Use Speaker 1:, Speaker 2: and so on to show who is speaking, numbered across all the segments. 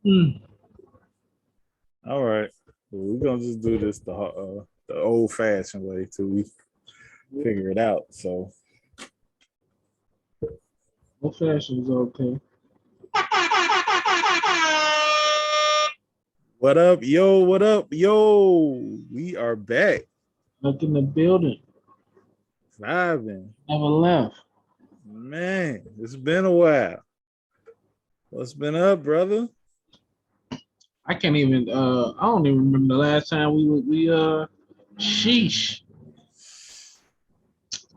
Speaker 1: Mm.
Speaker 2: All right. Well, we're gonna just do this the old fashioned way till we figure it out. So
Speaker 1: Old fashioned is okay.
Speaker 2: what up, yo? What up, yo? We are back.
Speaker 1: Look in the building.
Speaker 2: Vibing.
Speaker 1: Never left.
Speaker 2: Man, it's been a while. What's been up, brother?
Speaker 1: I can't even. I don't even remember the last time we. Sheesh.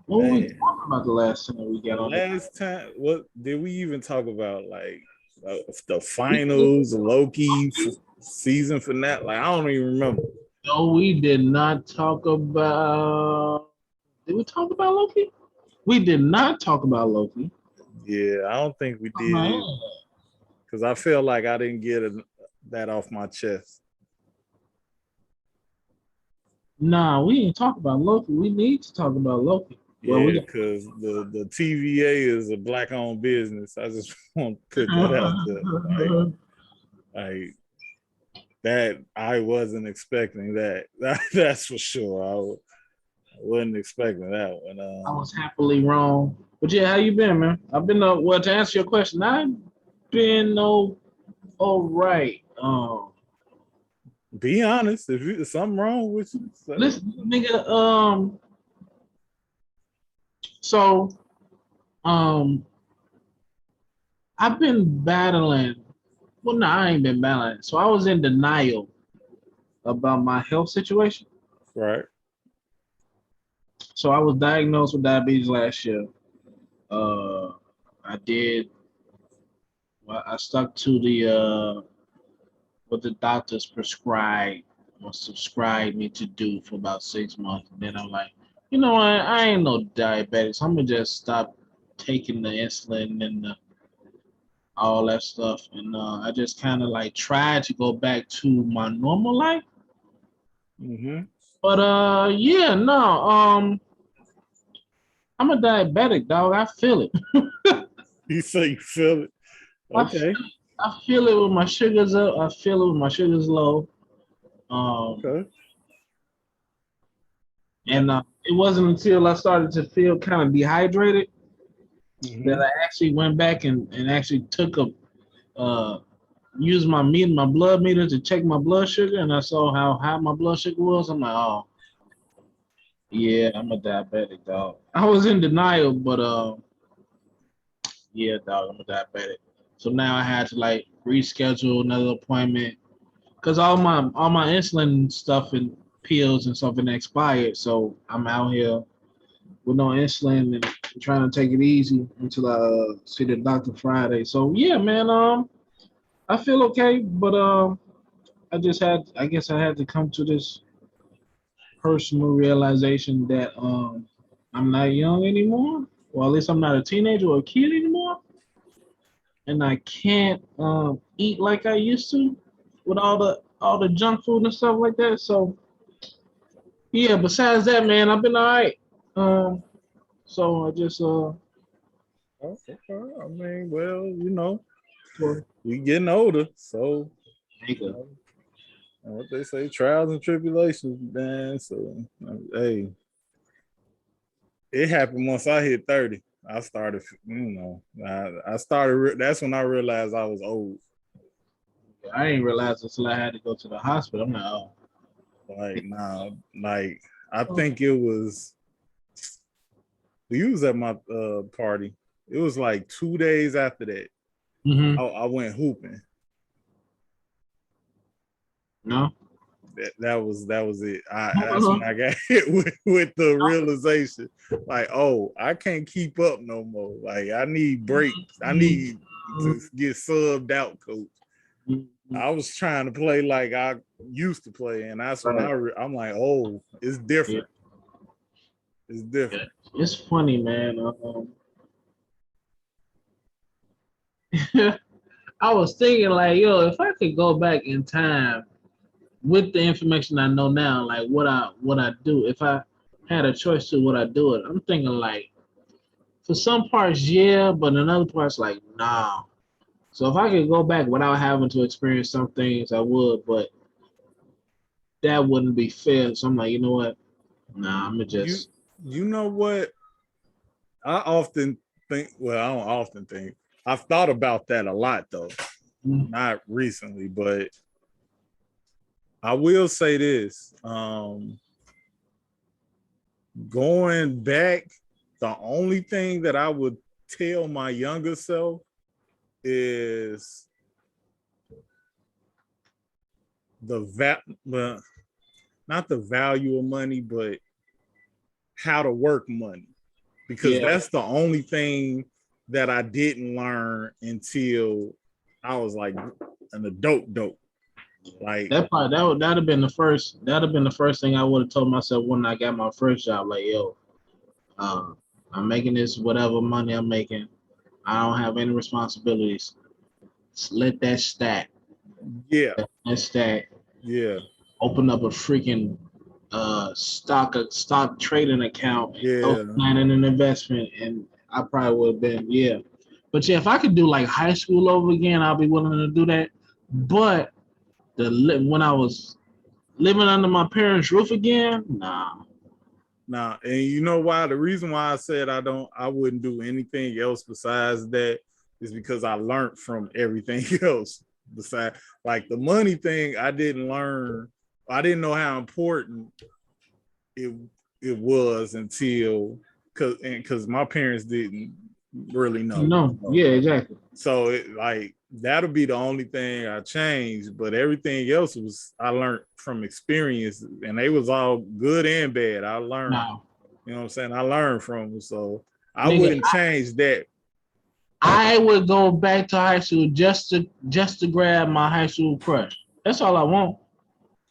Speaker 1: What were we
Speaker 2: Man,
Speaker 1: talking about the last time we
Speaker 2: the
Speaker 1: got on the?
Speaker 2: last time, what did we even talk about? Like the finals, Loki season finale. Like I don't even remember.
Speaker 1: No, we did not talk about. Did we talk about Loki? We did not talk about Loki.
Speaker 2: Yeah, I don't think we
Speaker 1: Oh,
Speaker 2: did
Speaker 1: man.
Speaker 2: either because I feel like I didn't get that off my chest.
Speaker 1: Nah, we didn't talk about Loki. We need to talk about Loki. Well,
Speaker 2: Yeah,
Speaker 1: we got.
Speaker 2: because the TVA is a black-owned business. I just want to put that out there. Like that, I wasn't expecting that. That's for sure. I wasn't expecting that one.
Speaker 1: I was happily wrong. But yeah, how you been, man? I've been well to answer your question. I've been all right.
Speaker 2: Be honest. If something wrong with you, say.
Speaker 1: Listen, nigga. So um, I've been battling. Well, no, I ain't been battling. So I was in denial about my health situation.
Speaker 2: Right.
Speaker 1: So I was diagnosed with diabetes last year. Uh, I did. Well, I stuck to the what the doctors prescribed or subscribed me to do for about 6 months. And then I'm like, you know what? I ain't no diabetic. So I'm gonna just stop taking the insulin and all that stuff. And I just kind of like tried to go back to my normal life.
Speaker 2: Mm-hmm.
Speaker 1: But yeah, no, I'm a diabetic, dog. I feel it.
Speaker 2: You say you feel it.
Speaker 1: I
Speaker 2: Okay.
Speaker 1: I feel it when my sugar's up. I feel it when my sugar's low. Um,
Speaker 2: Okay.
Speaker 1: and it wasn't until I started to feel kind of dehydrated that
Speaker 2: Mm-hmm.
Speaker 1: I actually went back and actually took a uh, used my blood meter to check my blood sugar, and I saw how high my blood sugar was. I'm like, oh yeah, I'm a diabetic, dog. I was in denial, but yeah, dog, I'm a diabetic. So now I had to like reschedule another appointment because all my insulin stuff and pills and stuff expired. So I'm out here with no insulin and trying to take it easy until I see the doctor Friday. So yeah, man, I feel okay, but I guess I had to come to this personal realization that I'm not young anymore. Well, at least I'm not a teenager or a kid anymore, and I can't eat like I used to with all the junk food and stuff like that. So yeah, besides that, man, I've been all right. Um, so I just
Speaker 2: Okay. I mean, well,
Speaker 1: well,
Speaker 2: we getting older, so you
Speaker 1: nigga,
Speaker 2: know, and what they say, trials and tribulations, man. So, hey, it happened once I hit 30. I started, I started. That's when I realized I was old.
Speaker 1: I didn't realize until I had to go to the hospital. I'm like, oh,
Speaker 2: Like, nah, like I think it was. We was at my party. It was like 2 days after that.
Speaker 1: mm-hmm.
Speaker 2: I went hooping.
Speaker 1: No.
Speaker 2: That was it. That's when I got hit with the realization, like, oh, I can't keep up no more. Like, I need breaks. I need to get subbed out, coach. I was trying to play like I used to play, and that's when
Speaker 1: Right.
Speaker 2: I'm like, oh, it's
Speaker 1: Yeah.
Speaker 2: different. It's
Speaker 1: Yeah.
Speaker 2: different.
Speaker 1: It's funny, man. I was thinking like, yo, if I could go back in time with the information I know now, like what I do, if I had a choice to what I do it, I'm thinking like for some parts, yeah, but in other parts, like, nah. So if I could go back without having to experience some things, I would, but that wouldn't be fair. So I'm like, you know what? Nah, I'm gonna just.
Speaker 2: You know what? I often think. Well, I don't often think. I've thought about that a lot though. Not recently, but I will say this. Going back, the only thing that I would tell my younger self is well, not the value of money, but how to work money. Because that's the only thing that I didn't learn until I was like an adult. Like
Speaker 1: that'd have been the first. That'd have been the first thing I would have told myself when I got my first job. Like, yo, I'm making this whatever money I'm making. I don't have any responsibilities. Just let that stack.
Speaker 2: Yeah.
Speaker 1: Let that stack.
Speaker 2: Yeah.
Speaker 1: Open up a freaking stock trading account and go planning an investment, and I probably would have been. But yeah, if I could do like high school over again, I'll be willing to do that. But when I was living under my parents' roof again, nah.
Speaker 2: And you know why? The reason why I said I wouldn't do anything else besides that is because I learned from everything else. Besides, like the money thing, I didn't learn. I didn't know how important it was until because my parents didn't really know.
Speaker 1: No, yeah, exactly.
Speaker 2: So that'll be the only thing I changed, but everything else I learned from experience, and they was all good and bad. I learned, you know what I'm saying? I learned from them, so I wouldn't change that.
Speaker 1: I would go back to high school just to grab my high school crush. That's all I want.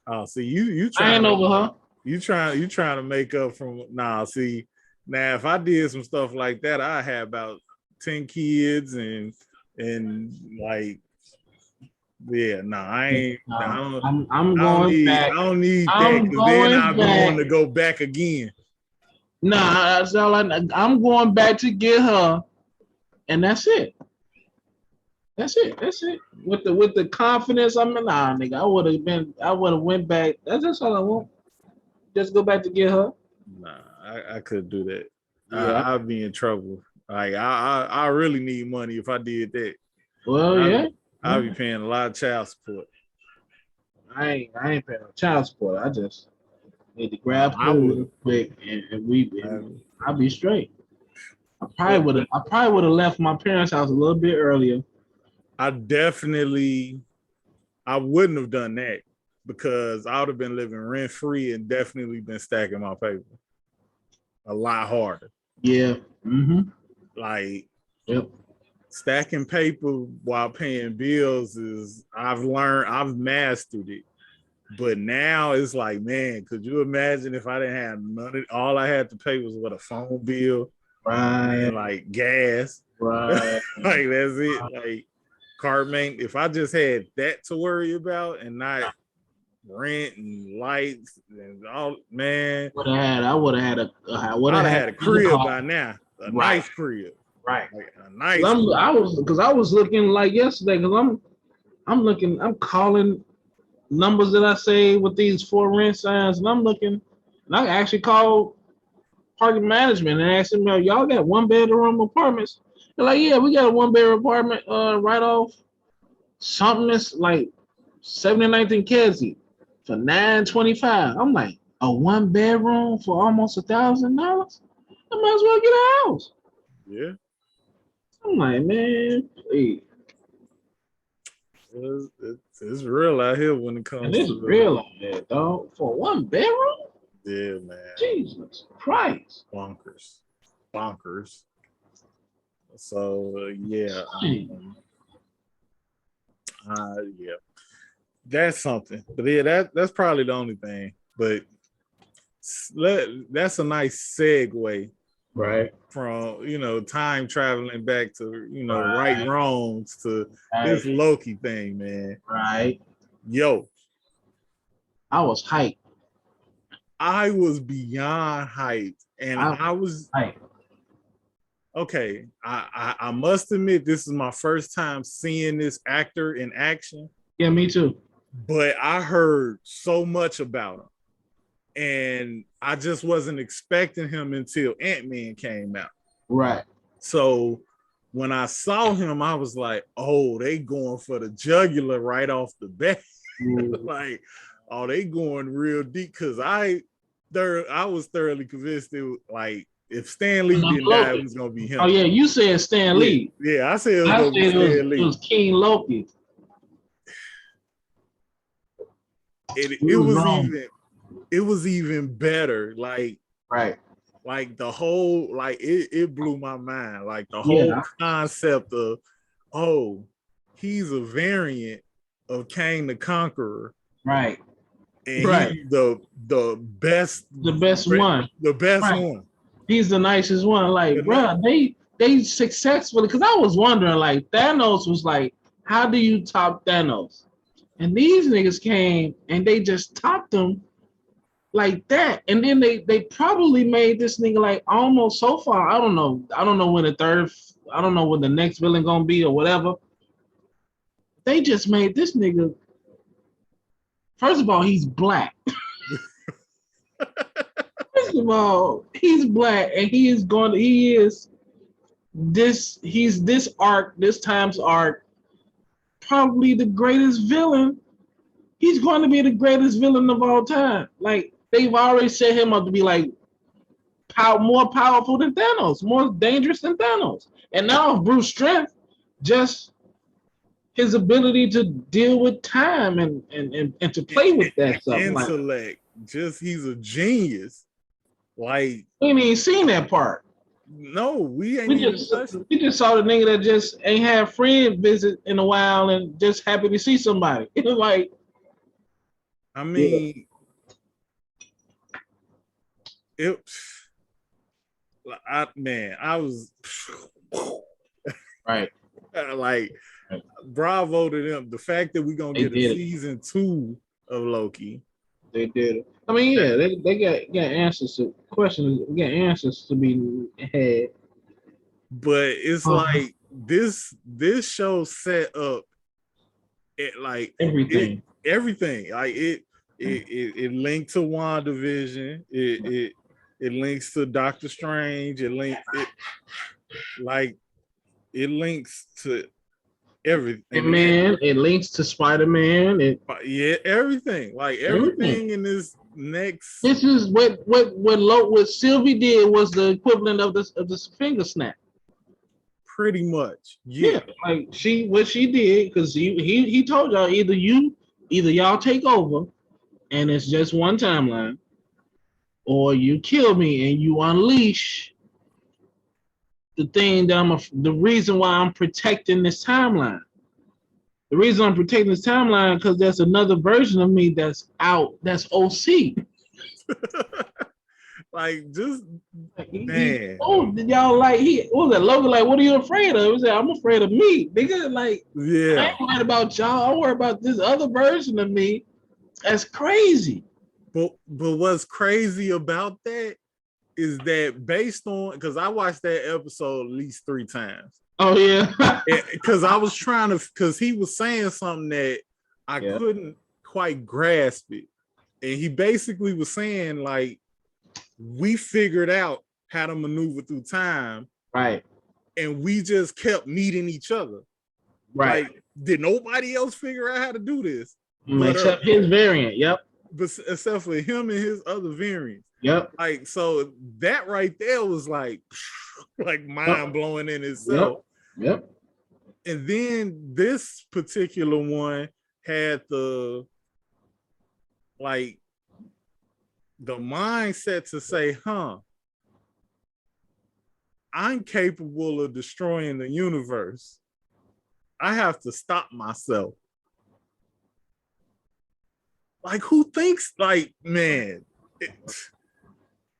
Speaker 2: Oh, see, you
Speaker 1: trying. I ain't over her.
Speaker 2: You trying to make up from see. Now, if I did some stuff like that, I had about 10 kids and like, I ain't.
Speaker 1: I'm going back.
Speaker 2: I don't need that because then I'll be wanting to go back again.
Speaker 1: That's all I'm going back to get her, and that's it. That's it. With the confidence I'm in, nigga, I would have went back. That's all I want. Just go back to get her.
Speaker 2: Nah, I couldn't do that. Yeah. I'd be in trouble. Like I really need money if I did that.
Speaker 1: Well,
Speaker 2: I'd be paying a lot of child support.
Speaker 1: I ain't paying no child support. I just need to grab her real quick and I'll be straight. I probably would have left my parents' house a little bit earlier.
Speaker 2: I wouldn't have done that because I would have been living rent free and definitely been stacking my paper a lot harder.
Speaker 1: Yeah. Mm-hmm.
Speaker 2: Like, stacking paper while paying bills I've mastered it. But now it's like, man, could you imagine if I didn't have none of all I had to pay was a phone bill,
Speaker 1: right?
Speaker 2: And like gas,
Speaker 1: right?
Speaker 2: Like that's it. Like car maintenance. If I just had that to worry about and not rent and lights and all, man,
Speaker 1: I would have had
Speaker 2: a crib by now, nice crib,
Speaker 1: right?
Speaker 2: Like a nice.
Speaker 1: I was looking like yesterday because I'm calling numbers that I say with these for rent signs, and I'm looking, and I actually called parking management and asked them, y'all got 1-bedroom apartments? They're like, yeah, we got a 1-bedroom apartment right off something that's like 79th Kedzie for $925. I'm like, a 1-bedroom for almost $1,000? I might as well get a house.
Speaker 2: Yeah.
Speaker 1: I'm like, man, please.
Speaker 2: It's real out here when it comes
Speaker 1: to real out here, dog. For 1-bedroom?
Speaker 2: Yeah, man.
Speaker 1: Jesus Christ.
Speaker 2: Bonkers. So yeah. That's something. But yeah, that's probably the only thing. But that's a nice segue.
Speaker 1: Right.
Speaker 2: From time traveling back to right wrongs to this Loki thing, man.
Speaker 1: Right.
Speaker 2: Yo.
Speaker 1: I was hyped.
Speaker 2: I was beyond hyped. And I was hyped. okay, I must admit this is my first time seeing this actor in action.
Speaker 1: Yeah, me too.
Speaker 2: But I heard so much about him. And I just wasn't expecting him until Ant-Man came out.
Speaker 1: Right.
Speaker 2: So when I saw him, I was like, oh, they going for the jugular right off the bat. Like, oh, they going real deep. Because I was thoroughly convinced it was like, if Stan Lee didn't die, it was going to be him.
Speaker 1: Oh, yeah, you said Stan Lee.
Speaker 2: Yeah, I said it was going to be Stan Lee.
Speaker 1: It was King Loki.
Speaker 2: It was even better. Like,
Speaker 1: right.
Speaker 2: Like the whole, like it blew my mind. Like the whole concept of, oh, he's a variant of Kang the Conqueror.
Speaker 1: Right.
Speaker 2: And he's the best
Speaker 1: one.
Speaker 2: The best one.
Speaker 1: He's the nicest one. Like, bro, they successfully, because I was wondering, like, Thanos was like, how do you top Thanos? And these niggas came and they just topped him like that. And then they probably made this nigga like almost so far. I don't know when I don't know when the next villain gonna be or whatever. They just made this nigga. First of all, he's black. First of all, he's black and he's this arc, this time's arc, probably the greatest villain. He's going to be the greatest villain of all time. Like, they've already set him up to be like more powerful than Thanos, more dangerous than Thanos. And now Bruce strength, just his ability to deal with time and to play with that stuff.
Speaker 2: Intellect, just he's a genius. Like,
Speaker 1: we ain't even seen that part.
Speaker 2: No, we ain't.
Speaker 1: We just saw the nigga that just ain't had friend visit in a while and just happy to see somebody. It was like,
Speaker 2: I mean, I was
Speaker 1: right.
Speaker 2: Like, bravo to them. The fact that we're gonna get a season 2 of Loki.
Speaker 1: They did it. I mean, yeah, they got answers to questions. We got answers to be had.
Speaker 2: But it's like this show set up it like
Speaker 1: everything.
Speaker 2: Everything. Like it linked to WandaVision. It links to Doctor Strange. It links to everything.
Speaker 1: Man, it links to Spider-Man.
Speaker 2: Everything. Like everything in this next.
Speaker 1: This is what Sylvie did was the equivalent of the finger snap.
Speaker 2: Pretty much.
Speaker 1: Yeah. Like what she did, because he told y'all either y'all take over and it's just one timeline, or you kill me and you unleash the thing that the reason why I'm protecting this timeline. The reason I'm protecting this timeline because there's another version of me that's out. That's OC.
Speaker 2: Like, just man.
Speaker 1: Y'all like what was that logo? Like, what are you afraid of? He said, I'm afraid of me, nigga. Like,
Speaker 2: yeah,
Speaker 1: I ain't worried about y'all. I worry about this other version of me. That's crazy.
Speaker 2: But what's crazy about that is that based on, because I watched that episode at least 3 times.
Speaker 1: Oh yeah,
Speaker 2: because I was trying to, because he was saying something that I couldn't quite grasp it, and he basically was saying like, we figured out how to maneuver through time,
Speaker 1: right?
Speaker 2: And we just kept meeting each other,
Speaker 1: right?
Speaker 2: Like, did nobody else figure out how to do this
Speaker 1: except his variant? Yep.
Speaker 2: But except for him and his other variants.
Speaker 1: Yep.
Speaker 2: Like, so that right there was like mind blowing in itself.
Speaker 1: Yep.
Speaker 2: And then this particular one had the mindset to say, I'm capable of destroying the universe. I have to stop myself. Like, who thinks, like, man,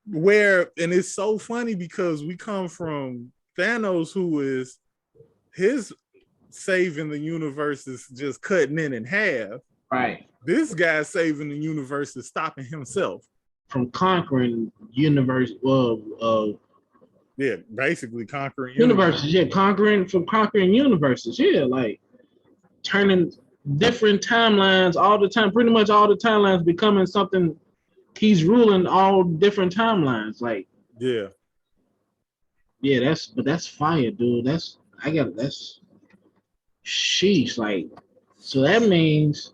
Speaker 2: and it's so funny because we come from Thanos, who is his saving the universe is just cutting it in half.
Speaker 1: Right.
Speaker 2: This guy saving the universe is stopping himself
Speaker 1: from conquering universe
Speaker 2: Yeah, basically conquering
Speaker 1: universes. Yeah, conquering universes. Yeah, like turning different timelines all the time. Pretty much all the timelines becoming something. He's ruling all different timelines. Like,
Speaker 2: yeah.
Speaker 1: yeah, that's fire, dude. That's sheesh. Like, so that means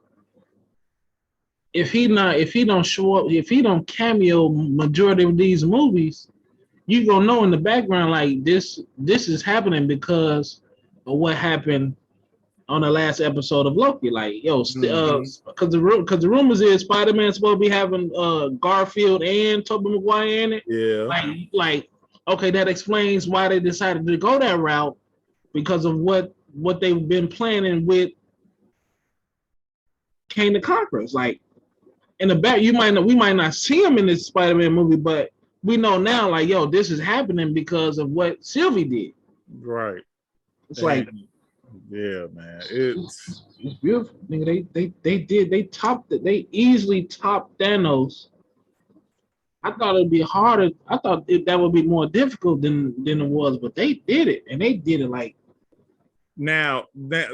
Speaker 1: if he don't show up, if he don't cameo majority of these movies, you gonna know in the background like this is happening because of what happened on the last episode of Loki. Like, yo, because the rumors is Spider-Man's supposed to be having Garfield and Tobey Maguire in it.
Speaker 2: Yeah.
Speaker 1: Like okay, that explains why they decided to go that route because of what they've been planning with Kang the Conqueror. Like in the back, we might not see him in this Spider-Man movie, but we know now, like, yo, this is happening because of what Sylvie did.
Speaker 2: Right.
Speaker 1: It's like,
Speaker 2: yeah, man,
Speaker 1: it's beautiful. Nigga, they topped it. They easily topped Thanos. I thought it'd be harder. I thought that would be more difficult than it was, but they did it, and they did it like.
Speaker 2: Now,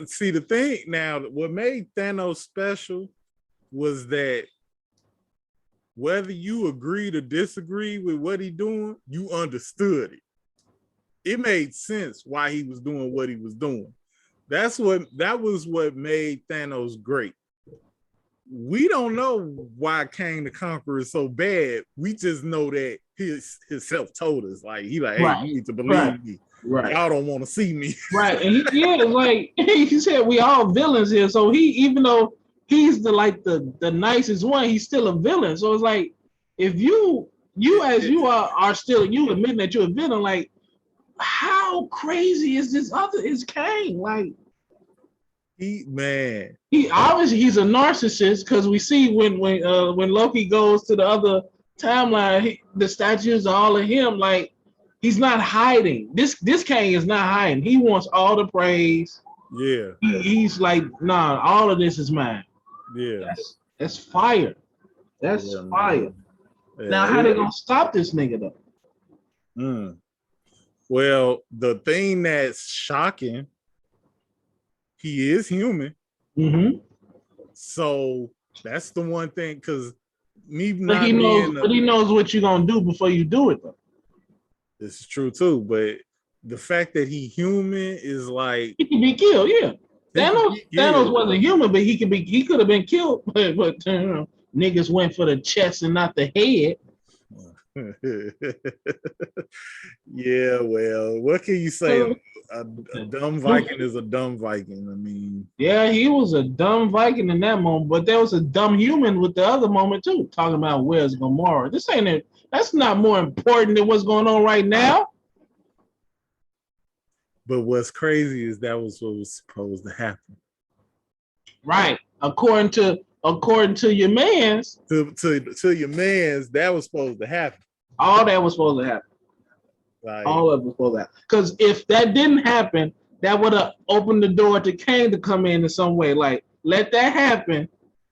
Speaker 2: see the thing. Now, what made Thanos special was that whether you agreed or disagree with what he doing, you understood it. It made sense why he was doing what he was doing. That was what made Thanos great. We don't know why Kang the Conqueror is so bad. We just know that his self told us. Like, he like, hey, right. You need to believe me. Right. Y'all don't want to see me.
Speaker 1: Right. And like he said, we all villains here. So even though he's the nicest one, he's still a villain. So it's like, if you as you are still, you admitting that you're a villain, like, how crazy is Kang? Like, he obviously he's a narcissist, because we see when Loki goes to the other timeline, the statues are all of him. Like, he's not hiding. This Kang is not hiding. He wants all the praise.
Speaker 2: Yeah.
Speaker 1: He's like, nah, all of this is mine.
Speaker 2: Yeah.
Speaker 1: That's fire. That's fire. Yeah, now, how they gonna stop this nigga though?
Speaker 2: Well, the thing that's shocking, he is human.
Speaker 1: Mm-hmm.
Speaker 2: So that's the one thing, because
Speaker 1: he knows what you're gonna do before you do it though.
Speaker 2: This is true too, but the fact that he human is like,
Speaker 1: he can be killed. Yeah, Thanos wasn't human, but he could have been killed. But niggas went for the chest and not the head.
Speaker 2: Yeah, well, what can you say? A dumb Viking is a dumb Viking. I mean,
Speaker 1: yeah, he was a dumb Viking in that moment, but there was a dumb human with the other moment too. Talking about where's Gamora. This ain't it. That's not more important than what's going on right now.
Speaker 2: But what's crazy is that was what was supposed to happen.
Speaker 1: Right, according to your man's.
Speaker 2: To your man's, that was supposed to happen.
Speaker 1: All that was supposed to happen. Like, all of it was supposed to happen. Because if that didn't happen, that would have opened the door to Kang to come in some way. Like, let that happen.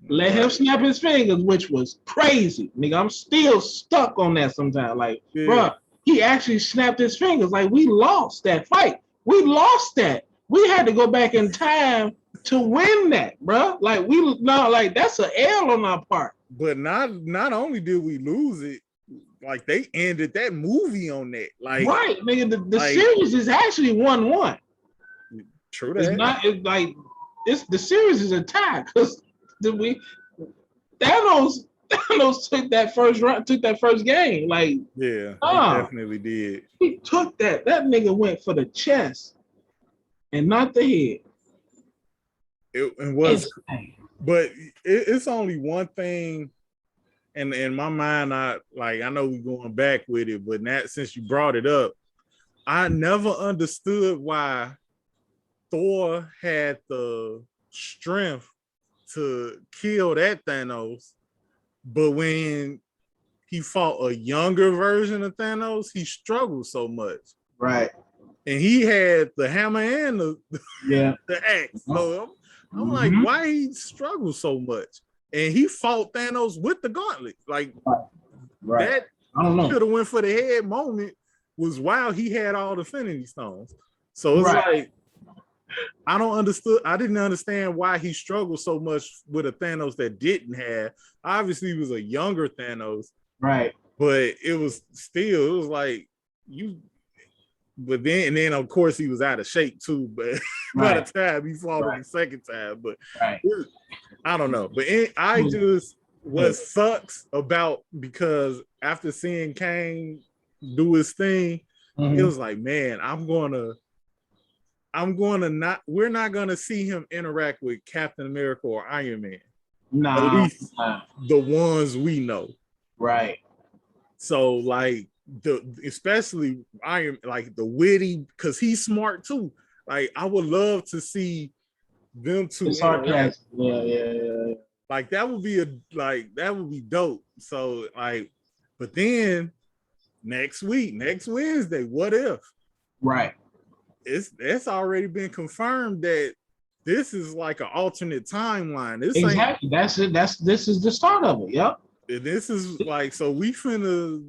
Speaker 1: Let him snap his fingers, which was crazy. Nigga, I'm still stuck on that sometimes. Like, bro, he actually snapped his fingers. Like, we lost that fight. We lost that. We had to go back in time to win that, bro. Like, that's an L on our part.
Speaker 2: But not only did we lose it, like, they ended that movie on that. Like, right,
Speaker 1: nigga, the series is actually 1-1.
Speaker 2: True that.
Speaker 1: It's the series is a tie, because Thanos took that first game. Like,
Speaker 2: yeah, he definitely did.
Speaker 1: He took that. That nigga went for the chest and not the head.
Speaker 2: But it's only one thing. And in my mind, I know we're going back with it, but since you brought it up, I never understood why Thor had the strength to kill that Thanos, but when he fought a younger version of Thanos, he struggled so much.
Speaker 1: Right.
Speaker 2: And he had the hammer and the axe. So I'm like, why he struggled so much? And he fought Thanos with the gauntlet. Like,
Speaker 1: right.
Speaker 2: That I don't know. Could have went for the head moment. was while he had all the Infinity Stones. So it's like I didn't understand why he struggled so much with a Thanos that didn't have. Obviously, he was a younger Thanos.
Speaker 1: Right.
Speaker 2: But it was like you. But then of course he was out of shape too. But by the time he fought him the second time, but I don't know. But what sucks about, because after seeing Kang do his thing, it was like, man, we're not gonna see him interact with Captain America or Iron Man. At least the ones we know.
Speaker 1: Right.
Speaker 2: So like especially Iron, like the witty, because he's smart too. Like I would love to see them two interact.
Speaker 1: Yeah.
Speaker 2: Like that would be dope. So like, but then next Wednesday, what if?
Speaker 1: Right.
Speaker 2: It's already been confirmed that this is like an alternate timeline.
Speaker 1: Exactly. That's it. This is the start of it. Yep.
Speaker 2: This is like, so we finna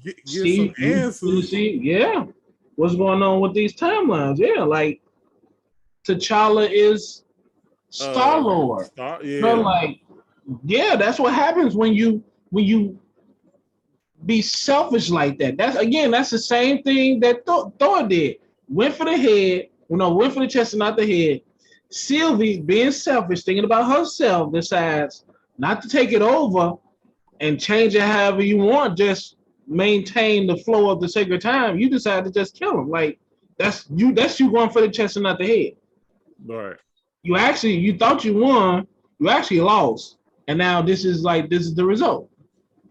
Speaker 2: get some answers.
Speaker 1: Yeah. What's going on with these timelines? Yeah, like T'Challa is Star-Lord. Like, yeah, that's what happens when you be selfish like that. That's the same thing that Thor did. Went for the head, went for the chest and not the head. Sylvie, being selfish, thinking about herself, decides not to take it over and change it however you want, just maintain the flow of the sacred time. You decide to just kill him. Like, that's you going for the chest and not the head.
Speaker 2: Right.
Speaker 1: You thought you won, you actually lost. And now this is the result.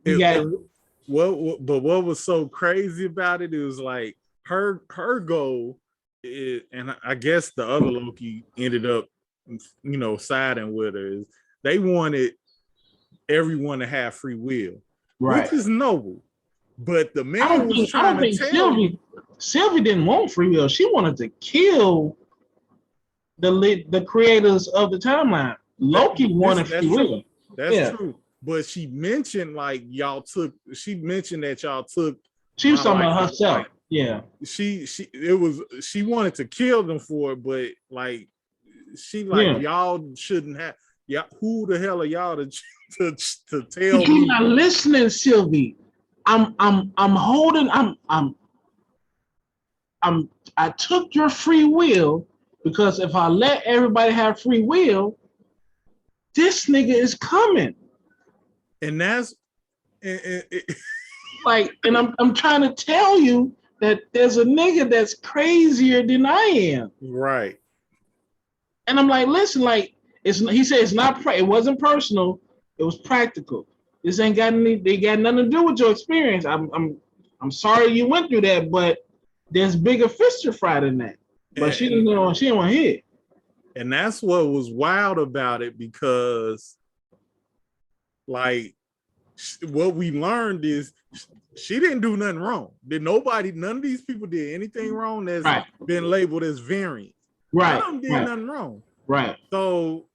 Speaker 2: But what was so crazy about it was like her goal is, and I guess the other Loki ended up, siding with her, is they wanted everyone to have free will, which is noble. But the man was trying to tell you,
Speaker 1: Sylvie didn't want free will. She wanted to kill the creators of the timeline. Loki wanted free will.
Speaker 2: That's true. But she mentioned that y'all took. She was
Speaker 1: talking about herself.
Speaker 2: She wanted to kill them for it, but y'all shouldn't have. Yeah, who the hell are y'all to tell me?
Speaker 1: You're not listening, Sylvie. I took your free will, because if I let everybody have free will, this nigga is coming.
Speaker 2: And that's
Speaker 1: I'm trying to tell you that there's a nigga that's crazier than I am.
Speaker 2: Right.
Speaker 1: And I'm like, listen, he said it's not it wasn't personal, it was practical. This ain't got nothing to do with your experience. I'm sorry you went through that, but there's bigger fish to fry than that. But she didn't want to hear it.
Speaker 2: And that's what was wild about it, because what we learned is she didn't do nothing wrong. None of these people did anything wrong that's been labeled as variant.
Speaker 1: Right.
Speaker 2: None of them did nothing wrong.
Speaker 1: Right.
Speaker 2: So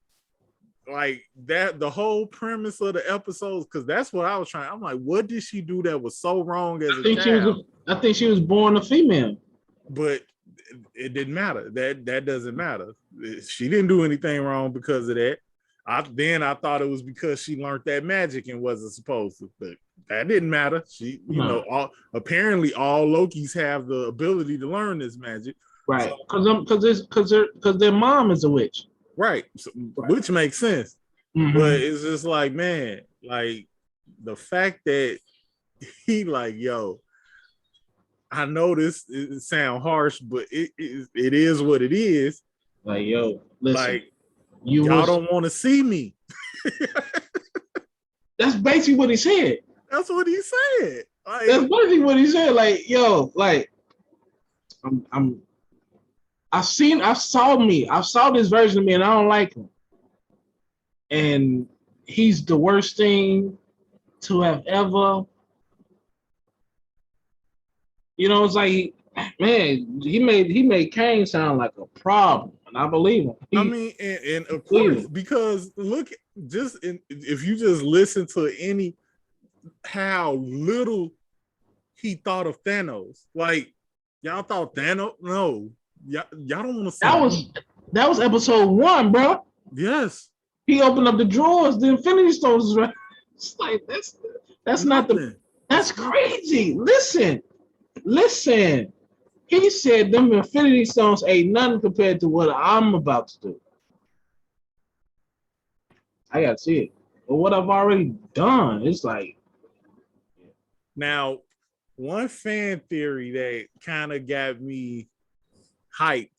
Speaker 2: that the whole premise of the episodes, because that's what I was trying. I'm like, what did she do that was so wrong as a child?
Speaker 1: I think she was born a female.
Speaker 2: But it didn't matter. That doesn't matter. She didn't do anything wrong because of that. I thought it was because she learned that magic and wasn't supposed to, but that didn't matter. She, apparently all Lokis have the ability to learn this magic,
Speaker 1: right? Because their mom is a witch,
Speaker 2: right? So, which makes sense. Mm-hmm. But it's just like, man, the fact that he yo, I know it sounds harsh, but it is what it is.
Speaker 1: Yo, listen.
Speaker 2: Y'all don't want to see me.
Speaker 1: That's basically what he said.
Speaker 2: That's what he said.
Speaker 1: That's basically what he said. I saw this version of me, and I don't like him. And he's the worst thing to have ever. It's like, man, he made Kang sound like a problem. And I believe him.
Speaker 2: And of course, because look, if you just listen to how little he thought of Thanos. Like, y'all thought Thanos? No, y'all don't want to
Speaker 1: see that was episode 1, bro.
Speaker 2: Yes.
Speaker 1: He opened up the drawers, the Infinity Stones. Right? It's like that's not that's crazy. Listen. He said them Infinity Stones ain't nothing compared to what I'm about to do. I gotta see it. But what I've already done, it's like.
Speaker 2: Now, one fan theory that kind of got me hyped,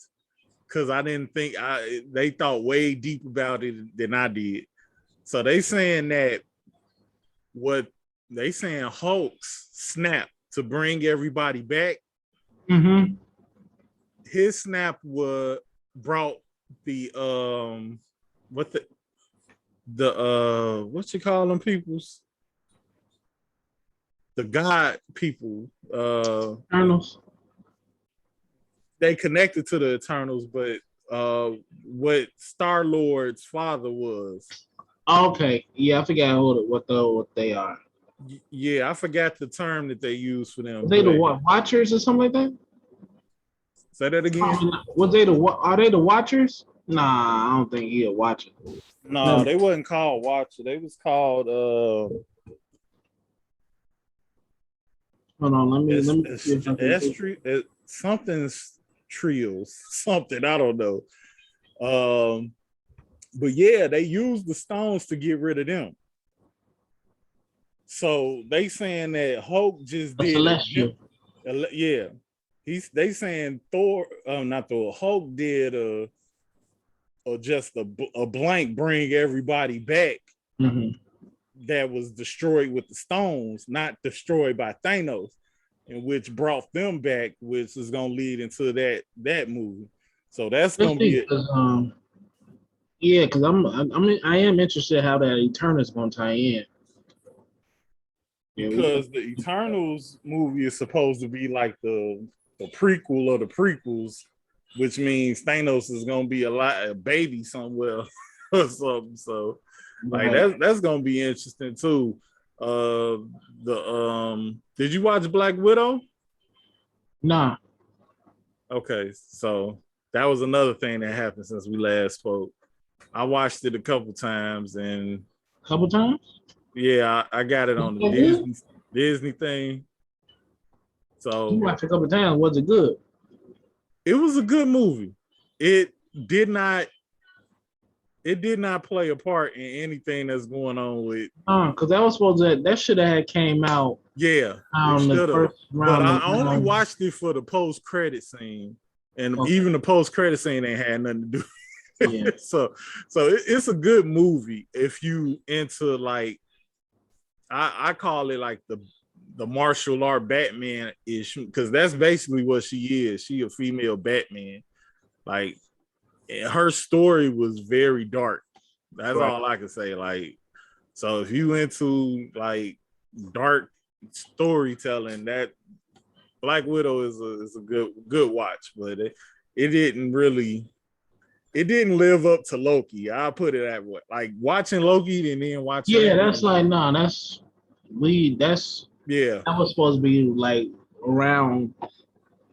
Speaker 2: because I didn't think they thought way deep about it than I did. So they saying that Hulk's snap to bring everybody back.
Speaker 1: Mm-hmm.
Speaker 2: His snap brought the what you call them peoples? The God people.
Speaker 1: Eternals.
Speaker 2: They connected to the Eternals, but what Star-Lord's father was.
Speaker 1: Okay, yeah, I forgot what they are.
Speaker 2: Yeah, I forgot the term that they use for them.
Speaker 1: Are they the Watchers or something like that?
Speaker 2: Say that again.
Speaker 1: Are they the Watchers? Nah, I don't think he a Watcher.
Speaker 2: No, they wasn't called Watcher. They was called
Speaker 1: hold on, let me see if I can
Speaker 2: something's trios, something, I don't know. But yeah, they used the stones to get rid of them. So they saying that Hulk just did
Speaker 1: Celestial.
Speaker 2: Yeah. They saying not Thor, Hulk did or just a blank bring everybody back.
Speaker 1: Mm-hmm.
Speaker 2: That was destroyed with the stones, not destroyed by Thanos, and which brought them back, which is gonna lead into that movie. So that's gonna be it.
Speaker 1: Yeah, because I am interested how that Eternals gonna tie in.
Speaker 2: Because the Eternals movie is supposed to be like the prequel of the prequels, which means Thanos is gonna be a baby somewhere or something. So like that's gonna be interesting too. Did you watch Black Widow?
Speaker 1: Nah.
Speaker 2: Okay, so that was another thing that happened since we last spoke. I watched it a couple times and yeah, I got it on the Disney thing. So
Speaker 1: you watched a couple times. Was it good?
Speaker 2: It was a good movie. It did not play a part in anything that's going on with.
Speaker 1: Because that was supposed that should have came out.
Speaker 2: Yeah, but I only watched it for the post credit scene, and even the post credit scene ain't had nothing to do. Yeah. so it's a good movie if you into like I call it like the martial art Batman ish, because that's basically what she is. She a female Batman. Like her story was very dark. That's all I can say. Like, so if you into like dark storytelling, that Black Widow is a good watch, but it didn't live up to Loki. I'll put it that way. Like watching Loki and then watching.
Speaker 1: Yeah, that's like that's that was supposed to be like around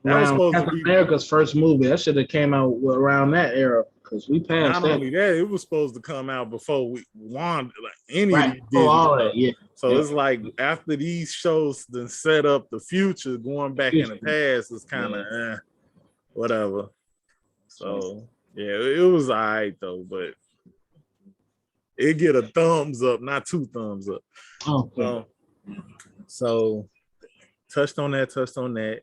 Speaker 1: Captain America's first movie. That should have came out around that era because we passed.
Speaker 2: Not only that, it was supposed to come out before we wanted any of these Disney. So it's like after these shows then set up the future, going back in the past is kind of whatever. So yeah, it was all right though, but it get a thumbs up, not 2 thumbs up.
Speaker 1: Okay.
Speaker 2: So touched on that.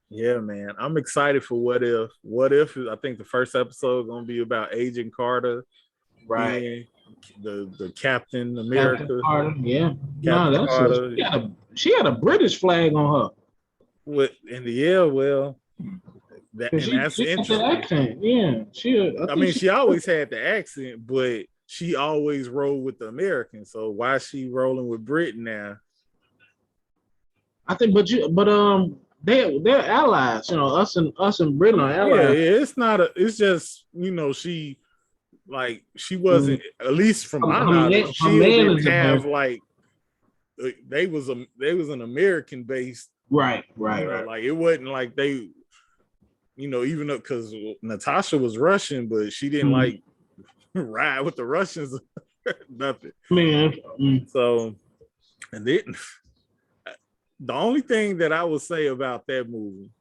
Speaker 2: Yeah, man, I'm excited for What If. What If I think the first episode is gonna be about Agent Carter,
Speaker 1: right?
Speaker 2: The Captain America.
Speaker 1: Captain Carter, yeah. Captain Carter. She had a British flag on her.
Speaker 2: That's interesting.
Speaker 1: Yeah,
Speaker 2: she always had the accent, but she always rolled with the Americans. So why is she rolling with Britain now?
Speaker 1: I think, they're allies. Us and Britain are allies.
Speaker 2: Yeah, it's just she like she wasn't, at least from my knowledge,
Speaker 1: her
Speaker 2: Shield
Speaker 1: man
Speaker 2: didn't
Speaker 1: is
Speaker 2: have
Speaker 1: American.
Speaker 2: like they was an American based,
Speaker 1: Right.
Speaker 2: Like it wasn't like they, even though because Natasha was Russian, but she didn't like ride with the Russians, nothing. So, and then the only thing that I would say about that movie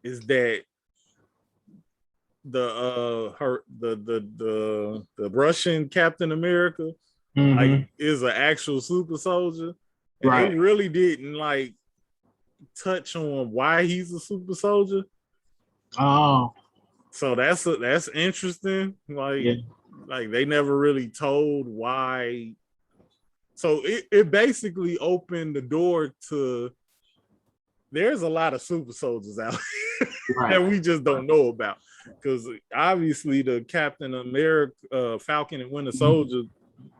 Speaker 2: is that the Russian Captain America like is an actual super soldier, and they really didn't like touch on why he's a super soldier.
Speaker 1: Oh,
Speaker 2: so that's interesting. Like they never really told why. So it basically opened the door to there's a lot of super soldiers out that we just don't know about. Because obviously the Captain America, Falcon and Winter Soldier.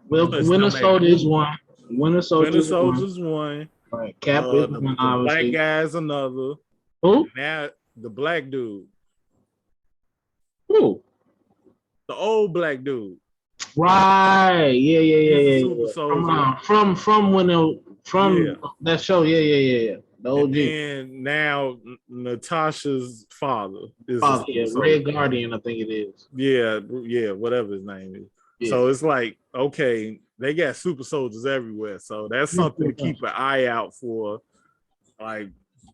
Speaker 1: Well, Winter Soldier is one. Winter
Speaker 2: Soldier's one.
Speaker 1: Right. Cap is one,
Speaker 2: the
Speaker 1: obviously.
Speaker 2: Black guy's another.
Speaker 1: Who?
Speaker 2: Now the black dude.
Speaker 1: Who?
Speaker 2: The old black dude.
Speaker 1: Right. Yeah.
Speaker 2: He's a super soldier.
Speaker 1: From that show. Yeah. The OG.
Speaker 2: And now Natasha's father is
Speaker 1: Red Guardian, I think it is.
Speaker 2: Yeah, whatever his name is. Yeah. So it's like, okay, they got super soldiers everywhere. So that's something to keep an eye out for. Like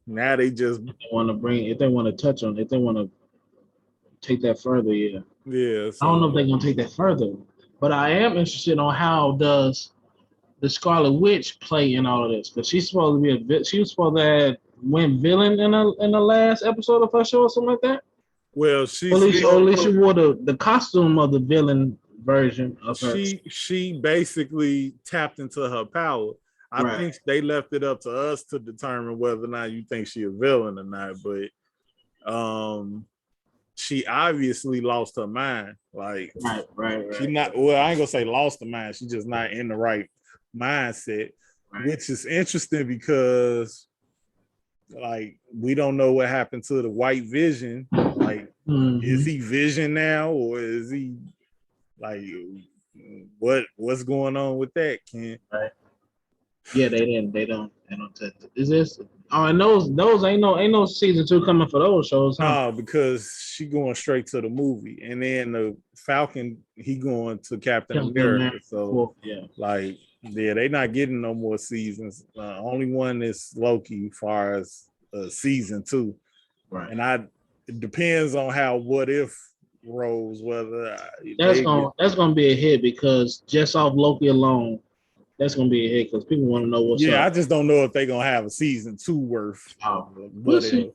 Speaker 2: now they just
Speaker 1: want to bring, if they want to touch on it, if they want to take that further,
Speaker 2: yeah.
Speaker 1: So. I don't know if they're gonna take that further, but I am interested on how does the Scarlet Witch play in all of this, because she's supposed to be she was supposed to win villain in the last episode of her show or something like that.
Speaker 2: Well,
Speaker 1: at least she wore the costume of the villain version of her.
Speaker 2: She basically tapped into her power. I think they left it up to us to determine whether or not you think she's a villain or not. But she obviously lost her mind. Like
Speaker 1: right.
Speaker 2: She not, well, I ain't gonna say lost her mind. She's just not in the right mindset, which is interesting because like we don't know what happened to the White Vision. Like, is he Vision now, or is he like what's going on with that, Ken?
Speaker 1: Right. Yeah, they don't touch it. Is this? Oh, and those ain't no season 2 coming for those shows, huh?
Speaker 2: No, because she going straight to the movie, and then the Falcon he going to Captain America. So they not getting no more seasons. Only one is Loki, as far as season 2,
Speaker 1: right?
Speaker 2: And it depends on how What If rolls. Whether
Speaker 1: that's gonna be a hit, because just off Loki alone, that's gonna be a hit because people want to know what's up.
Speaker 2: Yeah, I just don't know if they're gonna have a season 2 worth.
Speaker 1: We'll see.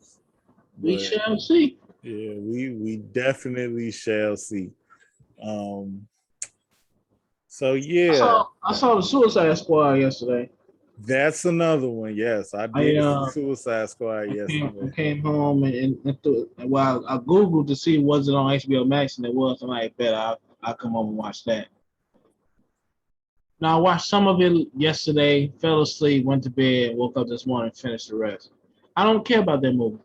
Speaker 1: We shall see.
Speaker 2: Yeah, we definitely shall see. So yeah,
Speaker 1: I saw the Suicide Squad yesterday.
Speaker 2: That's another one. Yes, I did see Suicide Squad yesterday.
Speaker 1: I came home and I Googled to see was it on HBO Max, and it was. I'm like, bet I'll come home and watch that. Now I watched some of it yesterday, fell asleep, went to bed, woke up this morning, finished the rest. I don't care about that movie.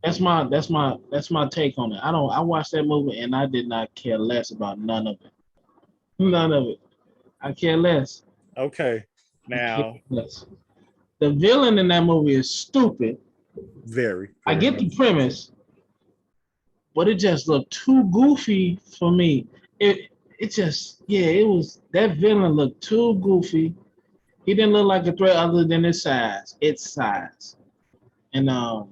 Speaker 1: That's my take on it. I watched that movie and I did not care less about none of it. None of it. I care less.
Speaker 2: Okay. Now
Speaker 1: the villain in that movie is stupid.
Speaker 2: Very.
Speaker 1: I get the premise, but it just looked too goofy for me. It just, it was, that villain looked too goofy. He didn't look like a threat other than its size. And that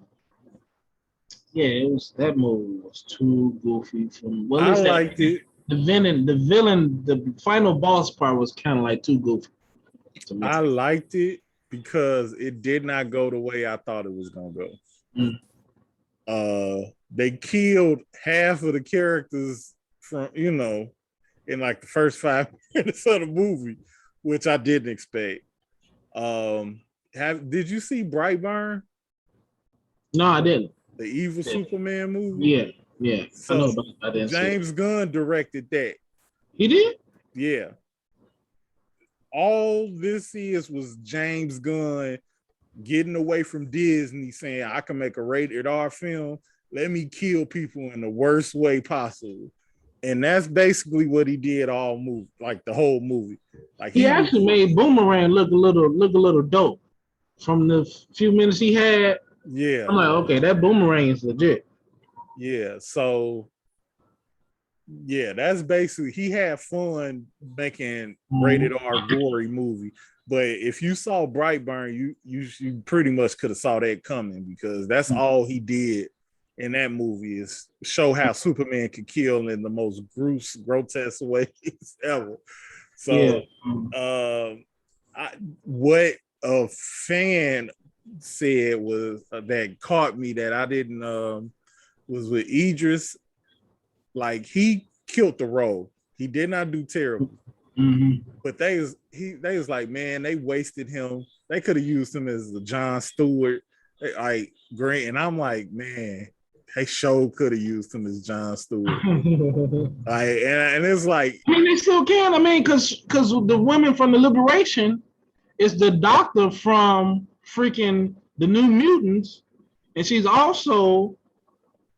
Speaker 1: movie was too goofy for me. Well,
Speaker 2: I liked it.
Speaker 1: The villain, the final boss part was kind of like too goofy.
Speaker 2: I liked it because it did not go the way I thought it was gonna go. They killed half of the characters from, in like the first 5 minutes of the movie, which I didn't expect. Did you see Brightburn?
Speaker 1: No, I didn't.
Speaker 2: The evil Superman movie?
Speaker 1: Yeah.
Speaker 2: So I know, but I didn't James Gunn directed that.
Speaker 1: He did?
Speaker 2: Yeah. All this was James Gunn getting away from Disney, saying, I can make a rated R film. Let me kill people in the worst way possible. And that's basically what he did all movie, like the whole movie. Like
Speaker 1: he actually made Boomerang look a little dope from the few minutes he had.
Speaker 2: Yeah.
Speaker 1: I'm like, okay, that Boomerang is legit.
Speaker 2: Yeah. So yeah, that's basically he had fun making rated R gory movie. But if you saw Brightburn, you pretty much could have saw that coming because that's all he did in that movie is show how Superman could kill in the most grotesque ways ever. So what a fan said was that caught me that I didn't was with Idris. Like he killed the role. He did not do terrible. But they was like, man, they wasted him. They could have used him as the Jon Stewart, like great. And I'm like, man, they sure could have used him as Jon Stewart. Like, and it's like,
Speaker 1: I mean, they still can. I mean, because the women from the Liberation is the doctor from freaking the New Mutants, and she's also.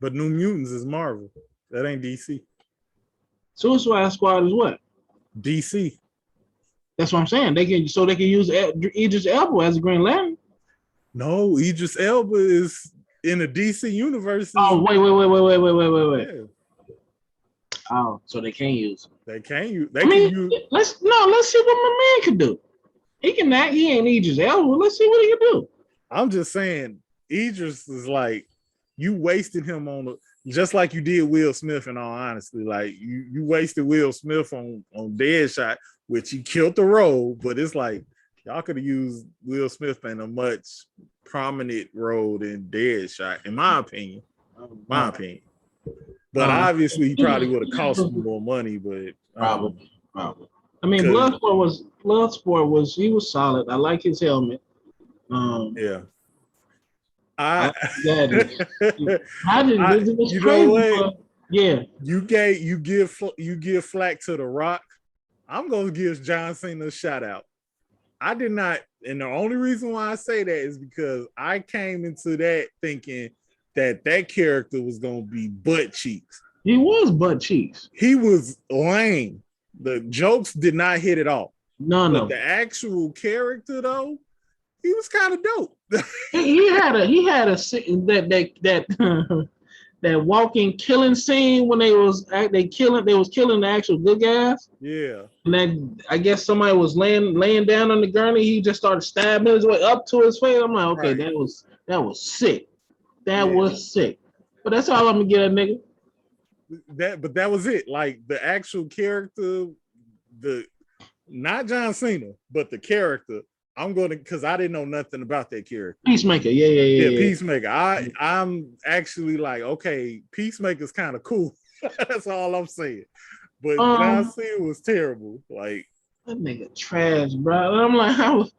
Speaker 2: But New Mutants is Marvel. That ain't DC.
Speaker 1: Suicide Squad is what?
Speaker 2: DC.
Speaker 1: That's what I'm saying. They can use Idris Elba as a Green Lantern.
Speaker 2: No, Idris Elba is in the DC universe.
Speaker 1: Oh wait.
Speaker 2: Yeah.
Speaker 1: Oh, so they can't use him.
Speaker 2: They can't use.
Speaker 1: Let's see what my man can do. He can act. He ain't Idris Elba. Let's see what he can do.
Speaker 2: I'm just saying, Idris is like you wasted him on just like you did Will Smith. In all honesty, like you wasted Will Smith on Deadshot, which he killed the role. But it's like y'all could have used Will Smith in a much prominent role than Deadshot, in my opinion. But obviously, he probably would have cost more money. But
Speaker 1: probably. I mean, Bloodsport was solid. I like his helmet.
Speaker 2: Yeah.
Speaker 1: I didn't. It was crazy. Yeah.
Speaker 2: You give flack to The Rock. I'm gonna give John Cena a shout out. I did not, and the only reason why I say that is because I came into that thinking that character was gonna be butt cheeks.
Speaker 1: He was butt cheeks.
Speaker 2: He was lame. The jokes did not hit at all.
Speaker 1: No.
Speaker 2: The actual character though, he was kind of dope.
Speaker 1: he had a that that walking killing scene when they was killing the actual good guys.
Speaker 2: Yeah.
Speaker 1: And then I guess somebody was laying down on the gurney. He just started stabbing his way up to his face. I'm like, okay, right. that was sick. That was sick. But that's all I'm gonna get a nigga.
Speaker 2: But that was it. Like the actual character, not John Cena, but the character. I'm going to, because I didn't know nothing about that character.
Speaker 1: Peacemaker, yeah.
Speaker 2: Peacemaker. I'm actually like, okay, Peacemaker's kind of cool. That's all I'm saying. But John Cena was terrible. Like
Speaker 1: that nigga trash, bro. And I'm like,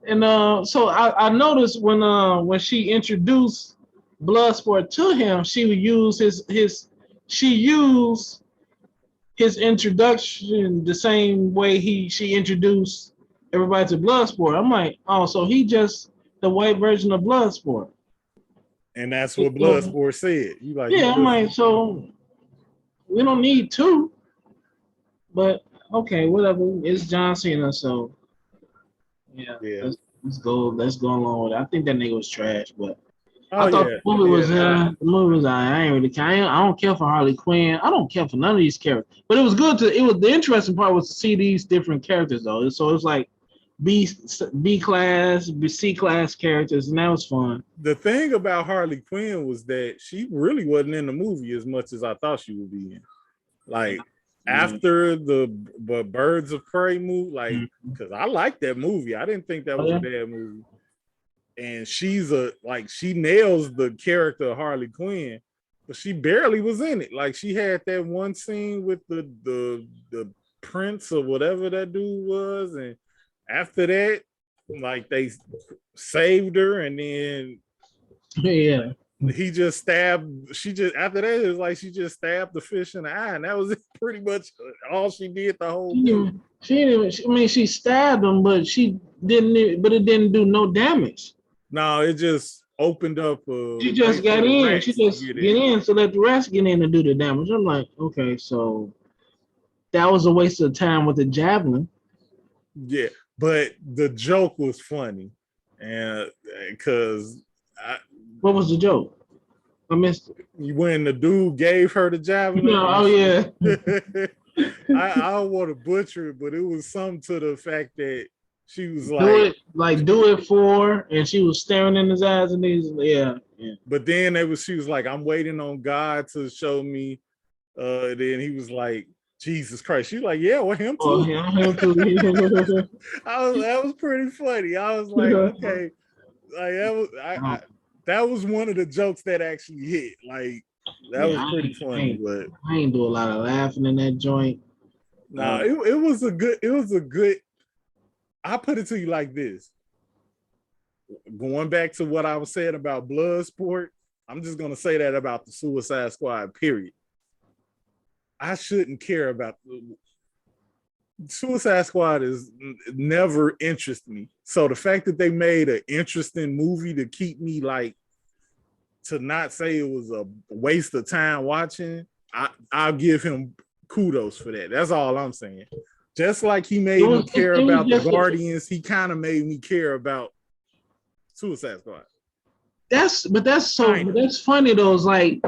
Speaker 1: and so I noticed when she introduced Bloodsport to him, she would use his introduction the same way she introduced everybody to Bloodsport. I'm like, oh, so he just the white version of Bloodsport.
Speaker 2: And that's what Bloodsport said. You like,
Speaker 1: yeah, I'm like, so we don't need two. But okay, whatever. It's John Cena, so yeah. Let's go along with it. I think that nigga was trash, but I thought the movie was the movie was I ain't really care. I don't care for Harley Quinn. I don't care for none of these characters. But it was good the interesting part was to see these different characters though. So it's like B class, C class characters, and that was fun.
Speaker 2: The thing about Harley Quinn was that she really wasn't in the movie as much as I thought she would be in. Like after the Birds of Prey movie, like because I liked that movie. I didn't think that was a bad movie. And she nails the character of Harley Quinn, but she barely was in it. Like she had that one scene with the prince or whatever that dude was, and after that, like they saved her, and then he just stabbed. After that, it was like she just stabbed the fish in the eye, and that was pretty much all she did the whole movie.
Speaker 1: She stabbed him, but it didn't do no damage.
Speaker 2: No, it just opened up
Speaker 1: She just got in. She just
Speaker 2: get
Speaker 1: in, so let the rest get in and do the damage. I'm like, okay, so that was a waste of time with the javelin.
Speaker 2: Yeah, but the joke was funny, and because
Speaker 1: what was the joke? I missed it.
Speaker 2: When the dude gave her the javelin.
Speaker 1: Oh yeah.
Speaker 2: I don't want to butcher it, but it was something to the fact that she was
Speaker 1: do it for, and she was staring in his eyes, and he's yeah.
Speaker 2: But then she was like, I'm waiting on God to show me. Then he was like, Jesus Christ. She's like, yeah, well, him too.
Speaker 1: Oh, yeah, him too.
Speaker 2: That was pretty funny. I was like, okay, like that was one of the jokes that actually hit. Like that was pretty funny. But
Speaker 1: I ain't do a lot of laughing in that joint.
Speaker 2: No, it was a good. I put it to you like this. Going back to what I was saying about Bloodsport, I'm just gonna say that about the Suicide Squad. Period. I shouldn't care about Suicide Squad is never interest me. So the fact that they made an interesting movie to keep me like to not say it was a waste of time watching, I'll give him kudos for that. That's all I'm saying. Just like he made me care about the Guardians, he kind of made me care about Suicide Squad.
Speaker 1: That's funny though. It's like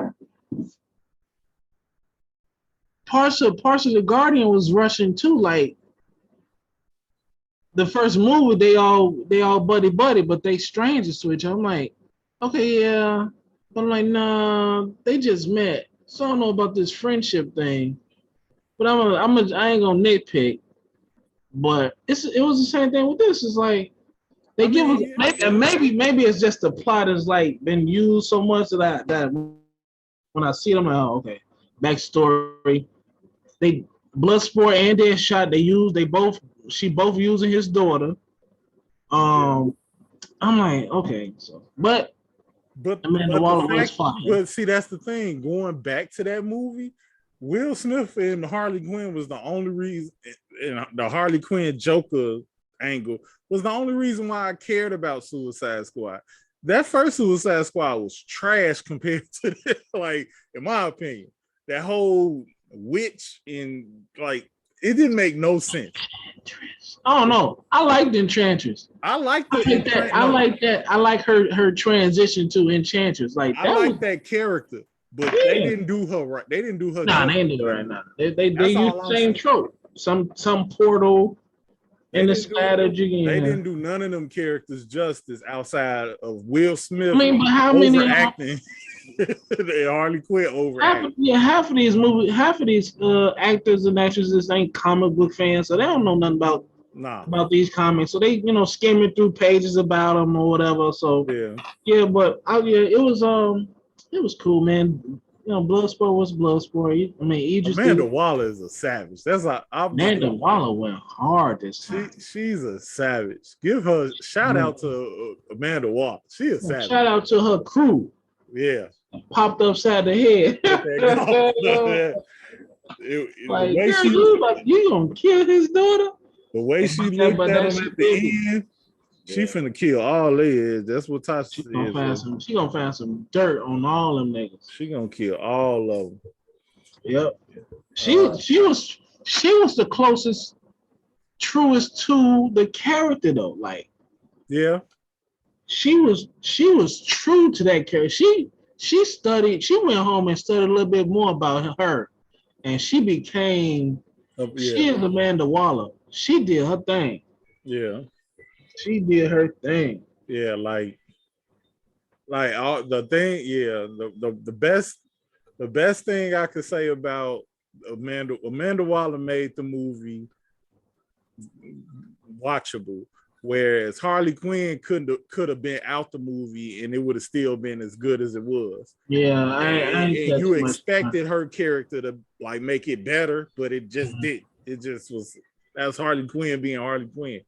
Speaker 1: parts of the Guardian was rushing too. Like the first movie, they all buddy, but they strangers to each other. I'm like, okay, yeah. But I'm like, nah, they just met. So I don't know about this friendship thing. But I ain't gonna nitpick. But it was the same thing with this. It's like they give us maybe it's just the plot is like been used so much that when I see them, I'm like, oh, okay, backstory. They Bloodsport and Deadshot. She both using his daughter. I'm like, okay, so but Amanda Waller was fine.
Speaker 2: But see, that's the thing. Going back to that movie, Will Smith and Harley Quinn was the only reason, and the Harley Quinn Joker angle was the only reason why I cared about Suicide Squad. That first Suicide Squad was trash compared to this, like, in my opinion. That whole witch and like it didn't make no sense.
Speaker 1: Oh no, I liked Enchantress. I like her transition to Enchantress. Like
Speaker 2: I like that character. But they didn't do her right. They didn't do her.
Speaker 1: Nah, they didn't do it right now. They used the same trope. Some portal in the strategy.
Speaker 2: They didn't do none of them characters justice outside of Will Smith.
Speaker 1: I mean, but how many
Speaker 2: acting? Harley Quinn overacting.
Speaker 1: Half of these actors and actresses ain't comic book fans, so they don't know nothing about these comics. So they skimming through pages about them or whatever. So it was cool, man. Bloodsport was Bloodsport. I mean,
Speaker 2: Amanda Waller is a savage.
Speaker 1: Amanda Waller went hard this time.
Speaker 2: She's a savage. Give her shout out to Amanda Waller. She is savage.
Speaker 1: Shout out to her crew.
Speaker 2: Yeah.
Speaker 1: Popped upside the head. You gonna kill his daughter?
Speaker 2: The way she looked at him at the end. She finna kill all they. That's what Tasha is.
Speaker 1: She gonna find some dirt on all them niggas.
Speaker 2: She gonna kill all of them.
Speaker 1: Yep. She was the closest, truest to the character though. Like,
Speaker 2: yeah,
Speaker 1: she was true to that character. She studied. She went home and studied a little bit more about her, and she became. She is Amanda Waller. She did her thing.
Speaker 2: Yeah.
Speaker 1: She did her thing.
Speaker 2: Yeah, like all the thing. Yeah, the best thing I could say about Amanda Waller made the movie watchable, whereas Harley Quinn could have been out the movie and it would have still been as good as it was.
Speaker 1: Yeah,
Speaker 2: and you expected her character to like make it better, but it just didn't. It just was that was Harley Quinn being Harley Quinn.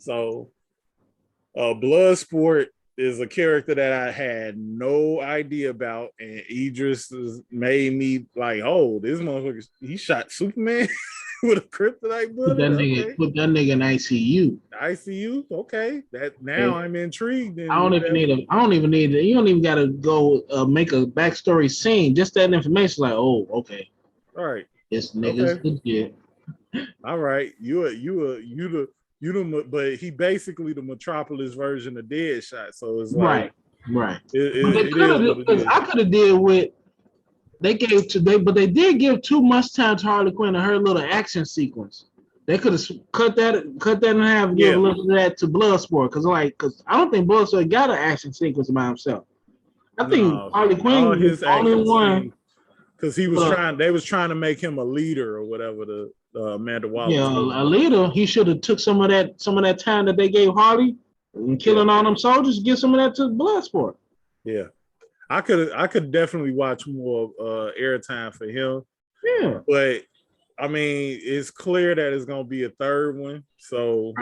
Speaker 2: So, Bloodsport, is a character that I had no idea about, and Idris made me like, oh, this motherfucker, he shot Superman with a kryptonite bullet.
Speaker 1: Put that nigga in ICU.
Speaker 2: ICU, okay. That now I'm intrigued.
Speaker 1: I don't even need it. You don't even gotta go make a backstory scene. Just that information, like, oh, okay.
Speaker 2: All right.
Speaker 1: This nigga's legit.
Speaker 2: All right. But he basically the Metropolis version of Deadshot. So it's like
Speaker 1: right.
Speaker 2: Because
Speaker 1: I could have did with they did give too much time to Harley Quinn and her little action sequence. They could have cut that in half and give a little of that to Bloodsport. Because I don't think Bloodsport got an action sequence by himself. I think Harley Quinn was the only one.
Speaker 2: Because they was trying to make him a leader or whatever the Amanda Waller.
Speaker 1: Yeah, a leader. He should have took some of that time that they gave Harley and killing all them soldiers, give some of that to Bloodsport.
Speaker 2: Yeah. I could definitely watch more airtime for him.
Speaker 1: Yeah.
Speaker 2: But I mean, it's clear that it's gonna be a third one. So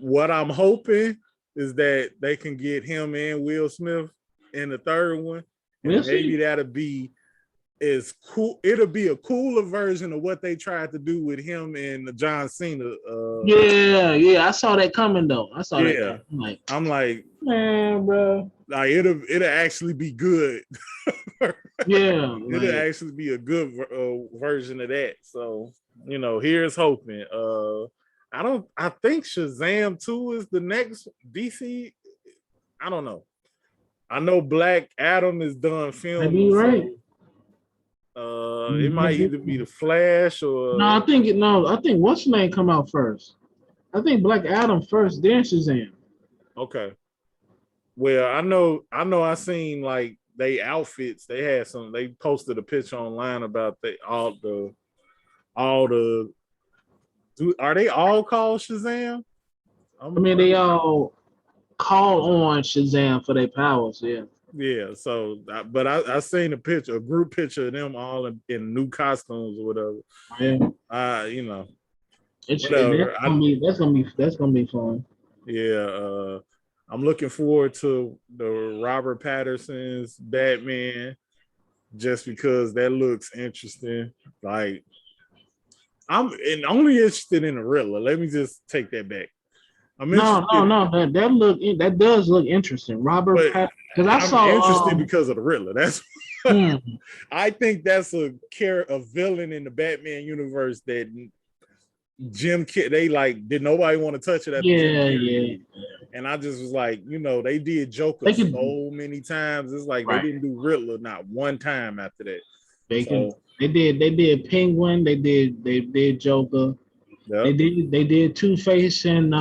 Speaker 2: what I'm hoping is that they can get him and Will Smith in the third one. And maybe that'll be as cool. It'll be a cooler version of what they tried to do with him and John Cena.
Speaker 1: Yeah. I saw that coming though. That.
Speaker 2: I'm like,
Speaker 1: man, bro.
Speaker 2: Like it'll actually be good. It'll actually be a good version of that. So here's hoping. I think Shazam 2 is the next DC. I don't know. I know Black Adam is done filming.
Speaker 1: Right.
Speaker 2: It might either be the Flash or
Speaker 1: I think what's the name come out first? I think Black Adam first, then Shazam.
Speaker 2: Okay. Well, I know I seen like they outfits. They posted a picture online about are they all called Shazam?
Speaker 1: They all call on Shazam for their powers, yeah.
Speaker 2: Yeah, so but I seen a group picture of them all in new costumes or whatever.
Speaker 1: Yeah. That's gonna be fun.
Speaker 2: Yeah, I'm looking forward to the Robert Pattinson's Batman just because that looks interesting. Like I'm only interested in the Riddler. Let me just take that back. That
Speaker 1: does look interesting. Robert Pattinson. Because I'm
Speaker 2: interested because of the Riddler. That's I think that's a villain in the Batman universe that Jim did nobody want to touch it?
Speaker 1: Yeah.
Speaker 2: And I just was like, they did Joker so many times. It's like they didn't do Riddler not one time after that.
Speaker 1: They did Penguin. They did Joker. Yep. They did Two-Face and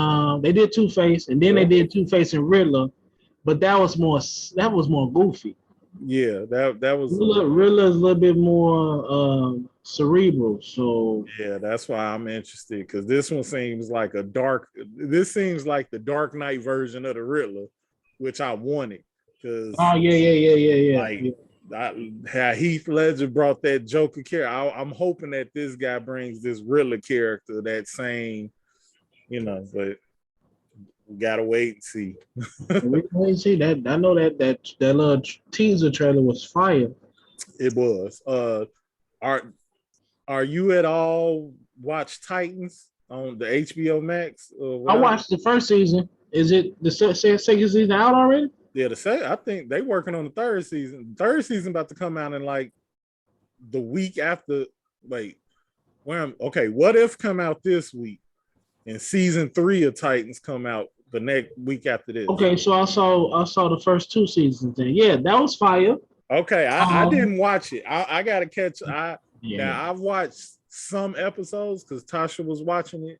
Speaker 1: they did Two-Face, and then they did Two-Face and Riddler. But that was more goofy.
Speaker 2: Yeah, that was
Speaker 1: Riddler is a little bit more cerebral. So
Speaker 2: yeah, that's why I'm interested because this one seems like the Dark Knight version of the Riddler, which I wanted. Because how Heath Ledger brought that Joker character. I'm hoping that this guy brings this Riddler character that same, but. We gotta wait and see.
Speaker 1: We wait and see that. I know that little teaser trailer was fire.
Speaker 2: It was. Are you at all watch Titans on the HBO Max?
Speaker 1: I watched the first season. Is it the second season out already?
Speaker 2: Yeah, I think they working on the third season. The third season about to come out in like the week after. Wait, What If come out this week, and season 3 of Titans come out the next week after this.
Speaker 1: Okay, so I saw the first 2 seasons then. Yeah, that was fire.
Speaker 2: Okay, I didn't watch it. I gotta catch. Now I've watched some episodes because Tasha was watching it,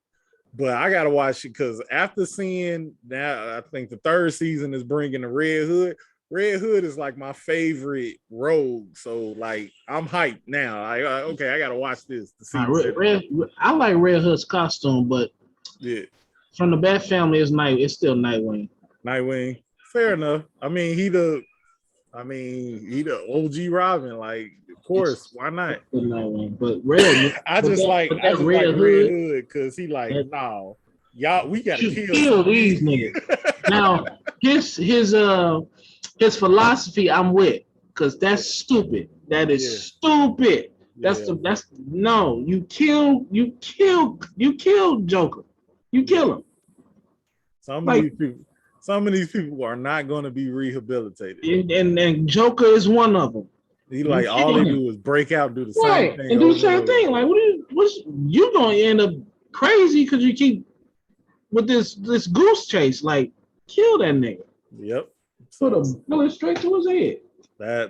Speaker 2: but I gotta watch it because after seeing now, I think the third season is bringing the Red Hood. Red Hood is like my favorite rogue, so like I'm hyped now. I gotta watch this.
Speaker 1: I like Red Hood's costume, but
Speaker 2: yeah.
Speaker 1: From the Bat family, it's still Nightwing.
Speaker 2: Nightwing, fair enough. I mean, he the OG Robin. Like, of course, why not?
Speaker 1: Nightwing, but Red.
Speaker 2: I just like Red Hood because he like, no, y'all, we gotta
Speaker 1: kill these niggas. Now, his philosophy I'm with, because that's stupid. That is stupid. That's no. You kill Joker. You kill him.
Speaker 2: Some of these people are not going to be rehabilitated.
Speaker 1: And Joker is one of them.
Speaker 2: He like all they do is break out, do the
Speaker 1: right,
Speaker 2: same thing,
Speaker 1: and do the same thing. Like, what's you gonna end up crazy because you keep with this goose chase? Like, kill that nigga.
Speaker 2: Yep.
Speaker 1: Put a bullet straight to his head.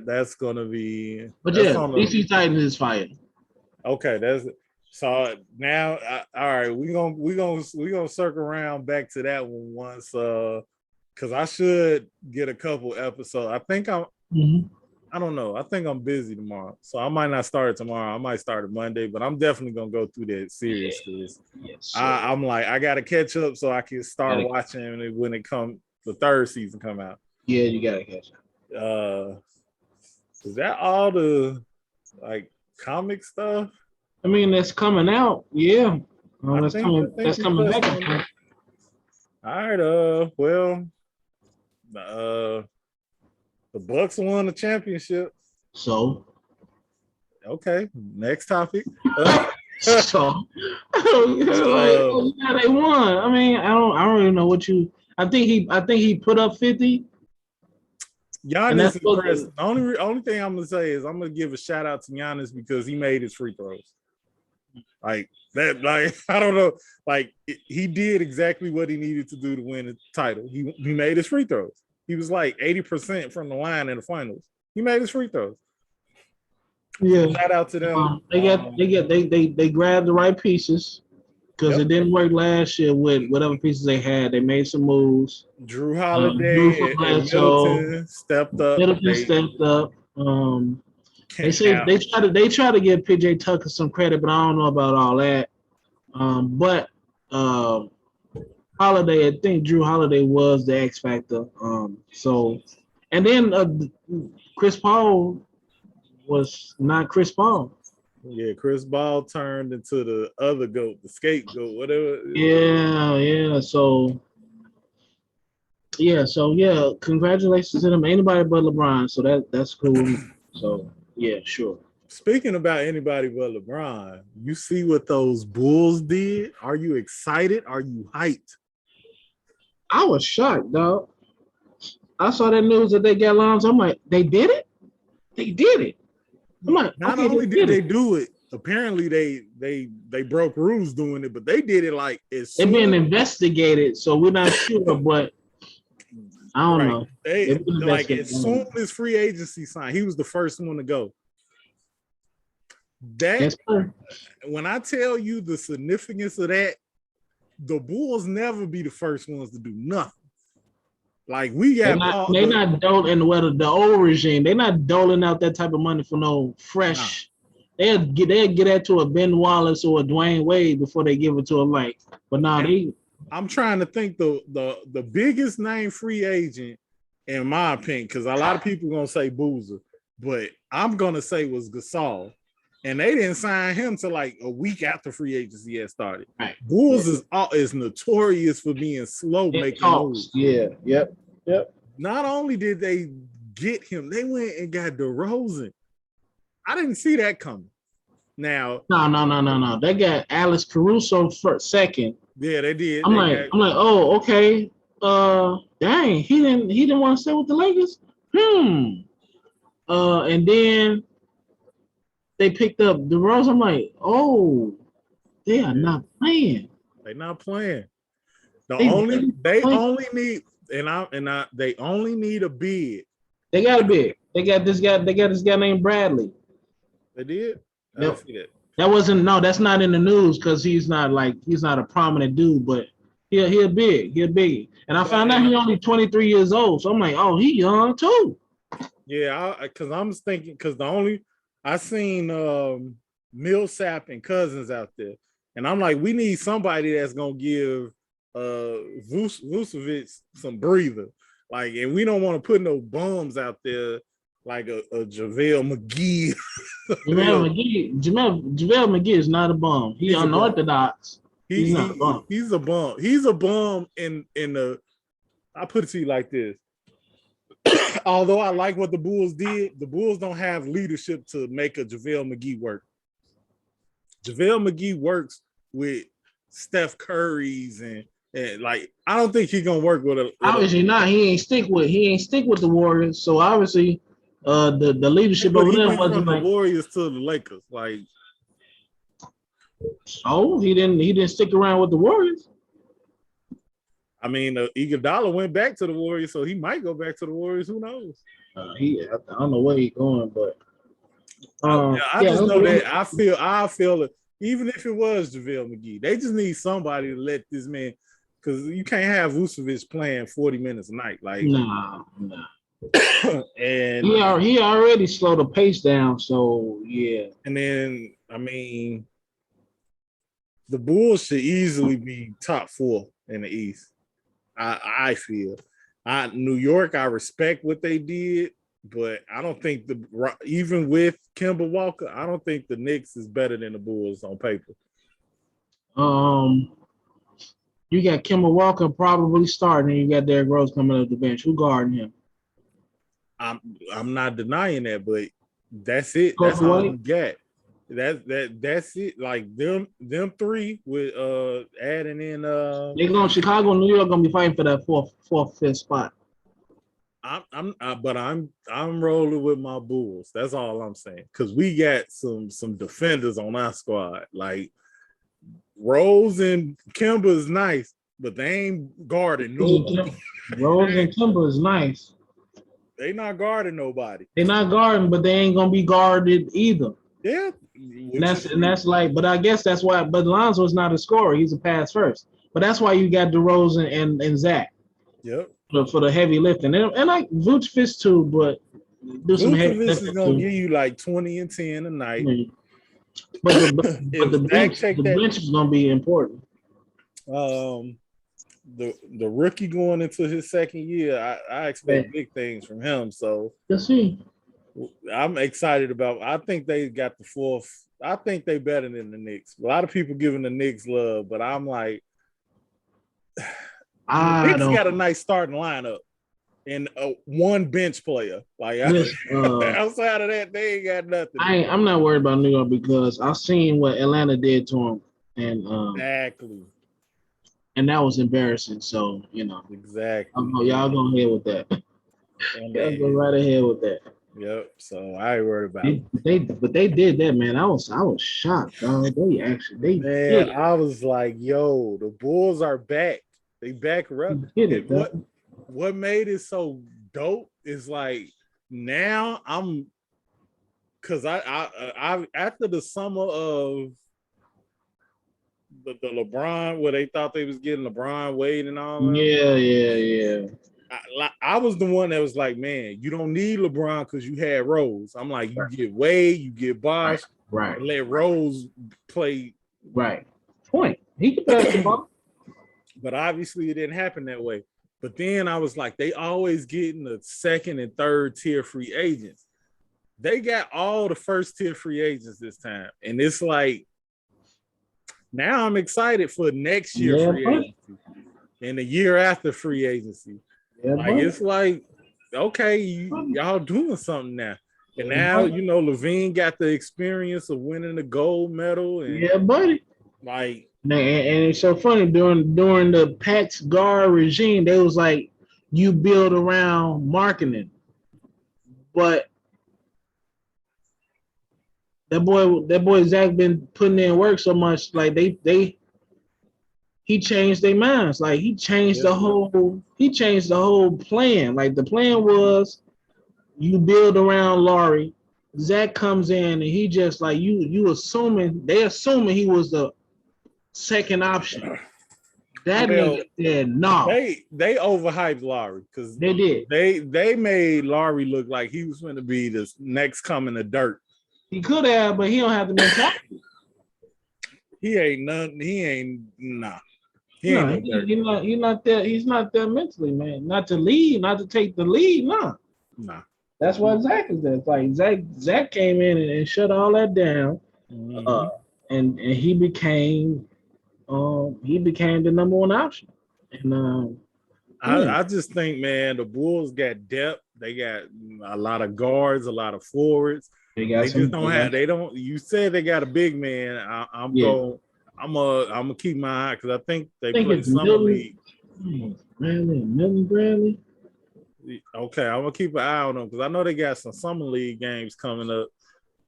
Speaker 2: That's gonna be.
Speaker 1: But yeah, DC Titans is fire.
Speaker 2: Okay, that's so now. All right, we gonna circle around back to that one once, because I should get a couple episodes. I think I'm. Mm-hmm. I don't know. I think I'm busy tomorrow, so I might not start it tomorrow. I might start it Monday, but I'm definitely gonna go through that series because I'm like I gotta catch up so I can start watching it when the third season come out.
Speaker 1: Yeah, you gotta catch
Speaker 2: up. Is that all the like comic stuff?
Speaker 1: I mean, that's coming out. Yeah, that's coming back.
Speaker 2: All right. Well, the Bucks won the championship.
Speaker 1: So,
Speaker 2: okay, next topic.
Speaker 1: So yeah, they won. I mean, I don't really know what you. I think he put up 50.
Speaker 2: Giannis impressed. The only thing I'm gonna say is I'm gonna give a shout out to Giannis because he made his free throws. Like that, like I don't know, like he did exactly what he needed to do to win the title. He made his free throws. He was like 80% from the line in the finals. He made his free throws.
Speaker 1: Yeah.
Speaker 2: Shout out to them.
Speaker 1: They grabbed the right pieces because it didn't work last year with whatever pieces they had. They made some moves.
Speaker 2: Drew Holiday and Middleton stepped up.
Speaker 1: Stepped up. They say they try to give PJ Tucker some credit, but I don't know about all that. But Holiday, I think Drew Holiday was the X factor. So, and then Chris Paul was not Chris Paul.
Speaker 2: Yeah, Chris Paul turned into the other goat, the scapegoat, whatever.
Speaker 1: Yeah. So, congratulations to them. Anybody but LeBron. So that's cool. So, yeah, sure.
Speaker 2: Speaking about anybody but LeBron, you see what those Bulls did? Are you excited? Are you hyped?
Speaker 1: I was shocked, dog. I saw that news that they got Lonzo. I'm like, they did it? They did it. I'm like,
Speaker 2: not only did they do it, apparently they broke rules doing it, but they did it like it's
Speaker 1: being investigated, so we're not sure, but I don't know.
Speaker 2: They like as soon as free agency signed, he was the first one to go. When I tell you the significance of that, the Bulls never be the first ones to do nothing. Like we got,
Speaker 1: they're not doling the old regime. They're not doling out that type of money for no fresh. Nah. They'll get that to a Ben Wallace or a Dwayne Wade before they give it to a Light. But now
Speaker 2: I'm trying to think the biggest name free agent, in my opinion, because a lot of people gonna say Boozer, but I'm gonna say was Gasol. And they didn't sign him till like a week after free agency had started.
Speaker 1: Right.
Speaker 2: Bulls is notorious for being slow making moves.
Speaker 1: Yeah. Yep.
Speaker 2: Not only did they get him, they went and got DeRozan. I didn't see that coming. Now,
Speaker 1: no. They got Alex Caruso second.
Speaker 2: Yeah, they did.
Speaker 1: I'm like, oh, okay. Dang, he didn't want to stay with the Lakers. And then they picked up DeRozan. I'm like, oh, they are not playing.
Speaker 2: They're not playing. They only need a bid.
Speaker 1: They got a bid. They got this guy named Bradley.
Speaker 2: They did? I
Speaker 1: Yep.
Speaker 2: see that.
Speaker 1: That's not in the news because he's not a prominent dude, but he a big. And I found out he's only 23 years old. So I'm like, oh, he young too.
Speaker 2: Yeah, because I'm thinking I seen Millsap and Cousins out there, and I'm like, we need somebody that's gonna give Vucevic some breather, like, and we don't want to put no bums out there like a JaVale McGee.
Speaker 1: JaVale McGee is not a bum. He's unorthodox. He's not a bum.
Speaker 2: He's a bum. He's a bum in the I put it to you like this. Although I like what the Bulls did, the Bulls don't have leadership to make a JaVale McGee work. JaVale McGee works with Steph Curry's and like I don't think he's gonna work with a
Speaker 1: obviously not. He ain't stick with the Warriors. So obviously, the leadership
Speaker 2: but
Speaker 1: over
Speaker 2: he
Speaker 1: there
Speaker 2: went
Speaker 1: wasn't
Speaker 2: from the
Speaker 1: like.
Speaker 2: Warriors to the Lakers. Like,
Speaker 1: oh, he didn't stick around with the Warriors.
Speaker 2: I mean, Iguodala went back to the Warriors, so he might go back to the Warriors. Who knows?
Speaker 1: I don't know where he's going, but
Speaker 2: I just know that I feel it. Even if it was JaVale McGee, they just need somebody to let this man, because you can't have Vucevic playing 40 minutes a night. Like,
Speaker 1: nah.
Speaker 2: And
Speaker 1: he already slowed the pace down, so yeah.
Speaker 2: And then I mean, the Bulls should easily be top 4 in the East. I feel. New York, I respect what they did, but I don't think even with Kemba Walker, I don't think the Knicks is better than the Bulls on paper.
Speaker 1: You got Kemba Walker probably starting, and you got Derrick Rose coming up the bench. Who guarding him?
Speaker 2: I'm not denying that, but that's it. That's all you got. That's it. Like them three with adding in
Speaker 1: they're going Chicago and New York gonna be fighting for that fourth, fifth spot.
Speaker 2: I'm rolling with my Bulls. That's all I'm saying. Cause we got some defenders on our squad. Like Rose and Kemba is nice, but they ain't guarding nobody.
Speaker 1: Rose and Kemba is nice.
Speaker 2: They not guarding nobody.
Speaker 1: They're not guarding, but they ain't gonna be guarded either.
Speaker 2: Yeah.
Speaker 1: And that's like, but I guess that's why. But Lonzo's not a scorer; he's a pass first. But that's why you got DeRozan and Zach.
Speaker 2: Yep.
Speaker 1: For the heavy lifting, and like Vucevic too, but do some heavy lifting.
Speaker 2: Is gonna give you like 20 and 10 a night.
Speaker 1: Mm-hmm. But the bench is gonna be important.
Speaker 2: The rookie going into his second year, I expect big things from him. So
Speaker 1: let's see.
Speaker 2: I'm excited about. I think they got the 4th. I think they better than the Knicks. A lot of people giving the Knicks love, but I'm like, the Knicks got a nice starting lineup and one bench player. Like outside of that, they ain't got nothing.
Speaker 1: I'm not worried about New York because I've seen what Atlanta did to him, and
Speaker 2: exactly.
Speaker 1: And that was embarrassing. So
Speaker 2: exactly.
Speaker 1: Y'all go ahead with that. Y'all go right ahead with that.
Speaker 2: Yep. So I ain't worried about it.
Speaker 1: But they did that, man. I was shocked, dog.
Speaker 2: I was like, yo, the Bulls are back. They back up. What made it so dope is like now because I after the summer of the LeBron where they thought they was getting LeBron Wade and all that.
Speaker 1: Yeah.
Speaker 2: I was the one that was like, man, you don't need LeBron because you had Rose. I'm like, you get Wade, you get Bosh,
Speaker 1: right.
Speaker 2: And let Rose play.
Speaker 1: Right. Point. He can pass the ball.
Speaker 2: But obviously it didn't happen that way. But then I was like, they always getting the second and third tier free agents. They got all the first tier free agents this time. And it's like, now I'm excited for next year free agency and the year after free agency. It's like, okay, y'all doing something now. And now, Levine got the experience of winning the gold medal. And
Speaker 1: yeah, buddy.
Speaker 2: Like,
Speaker 1: and it's so funny during the Pat's guard regime, they was like, you build around marketing. But that boy Zach been putting in work so much, like he changed their minds. Like he changed the whole plan. Like the plan was you build around Laurie. Zach comes in and he just like they assuming he was the second option. That nigga said no.
Speaker 2: They overhyped Laurie because
Speaker 1: they did.
Speaker 2: They made Laurie look like he was going to be the next coming of Dirt.
Speaker 1: He could have, but he don't have the mentality.
Speaker 2: He ain't nothing. He ain't nah.
Speaker 1: He's not there. He's not there mentally, man. Not to lead, not to take the lead. Nah. That's why Zach is there. It's like Zach came in and shut all that down, and he became the number one option. And
Speaker 2: I just think, man, the Bulls got depth. They got a lot of guards, a lot of forwards. They just don't have. They don't. You said they got a big man. I'm gonna keep my eye because I think they play summer league.
Speaker 1: Milton Bradley.
Speaker 2: Okay, I'm gonna keep an eye on them because I know they got some summer league games coming up,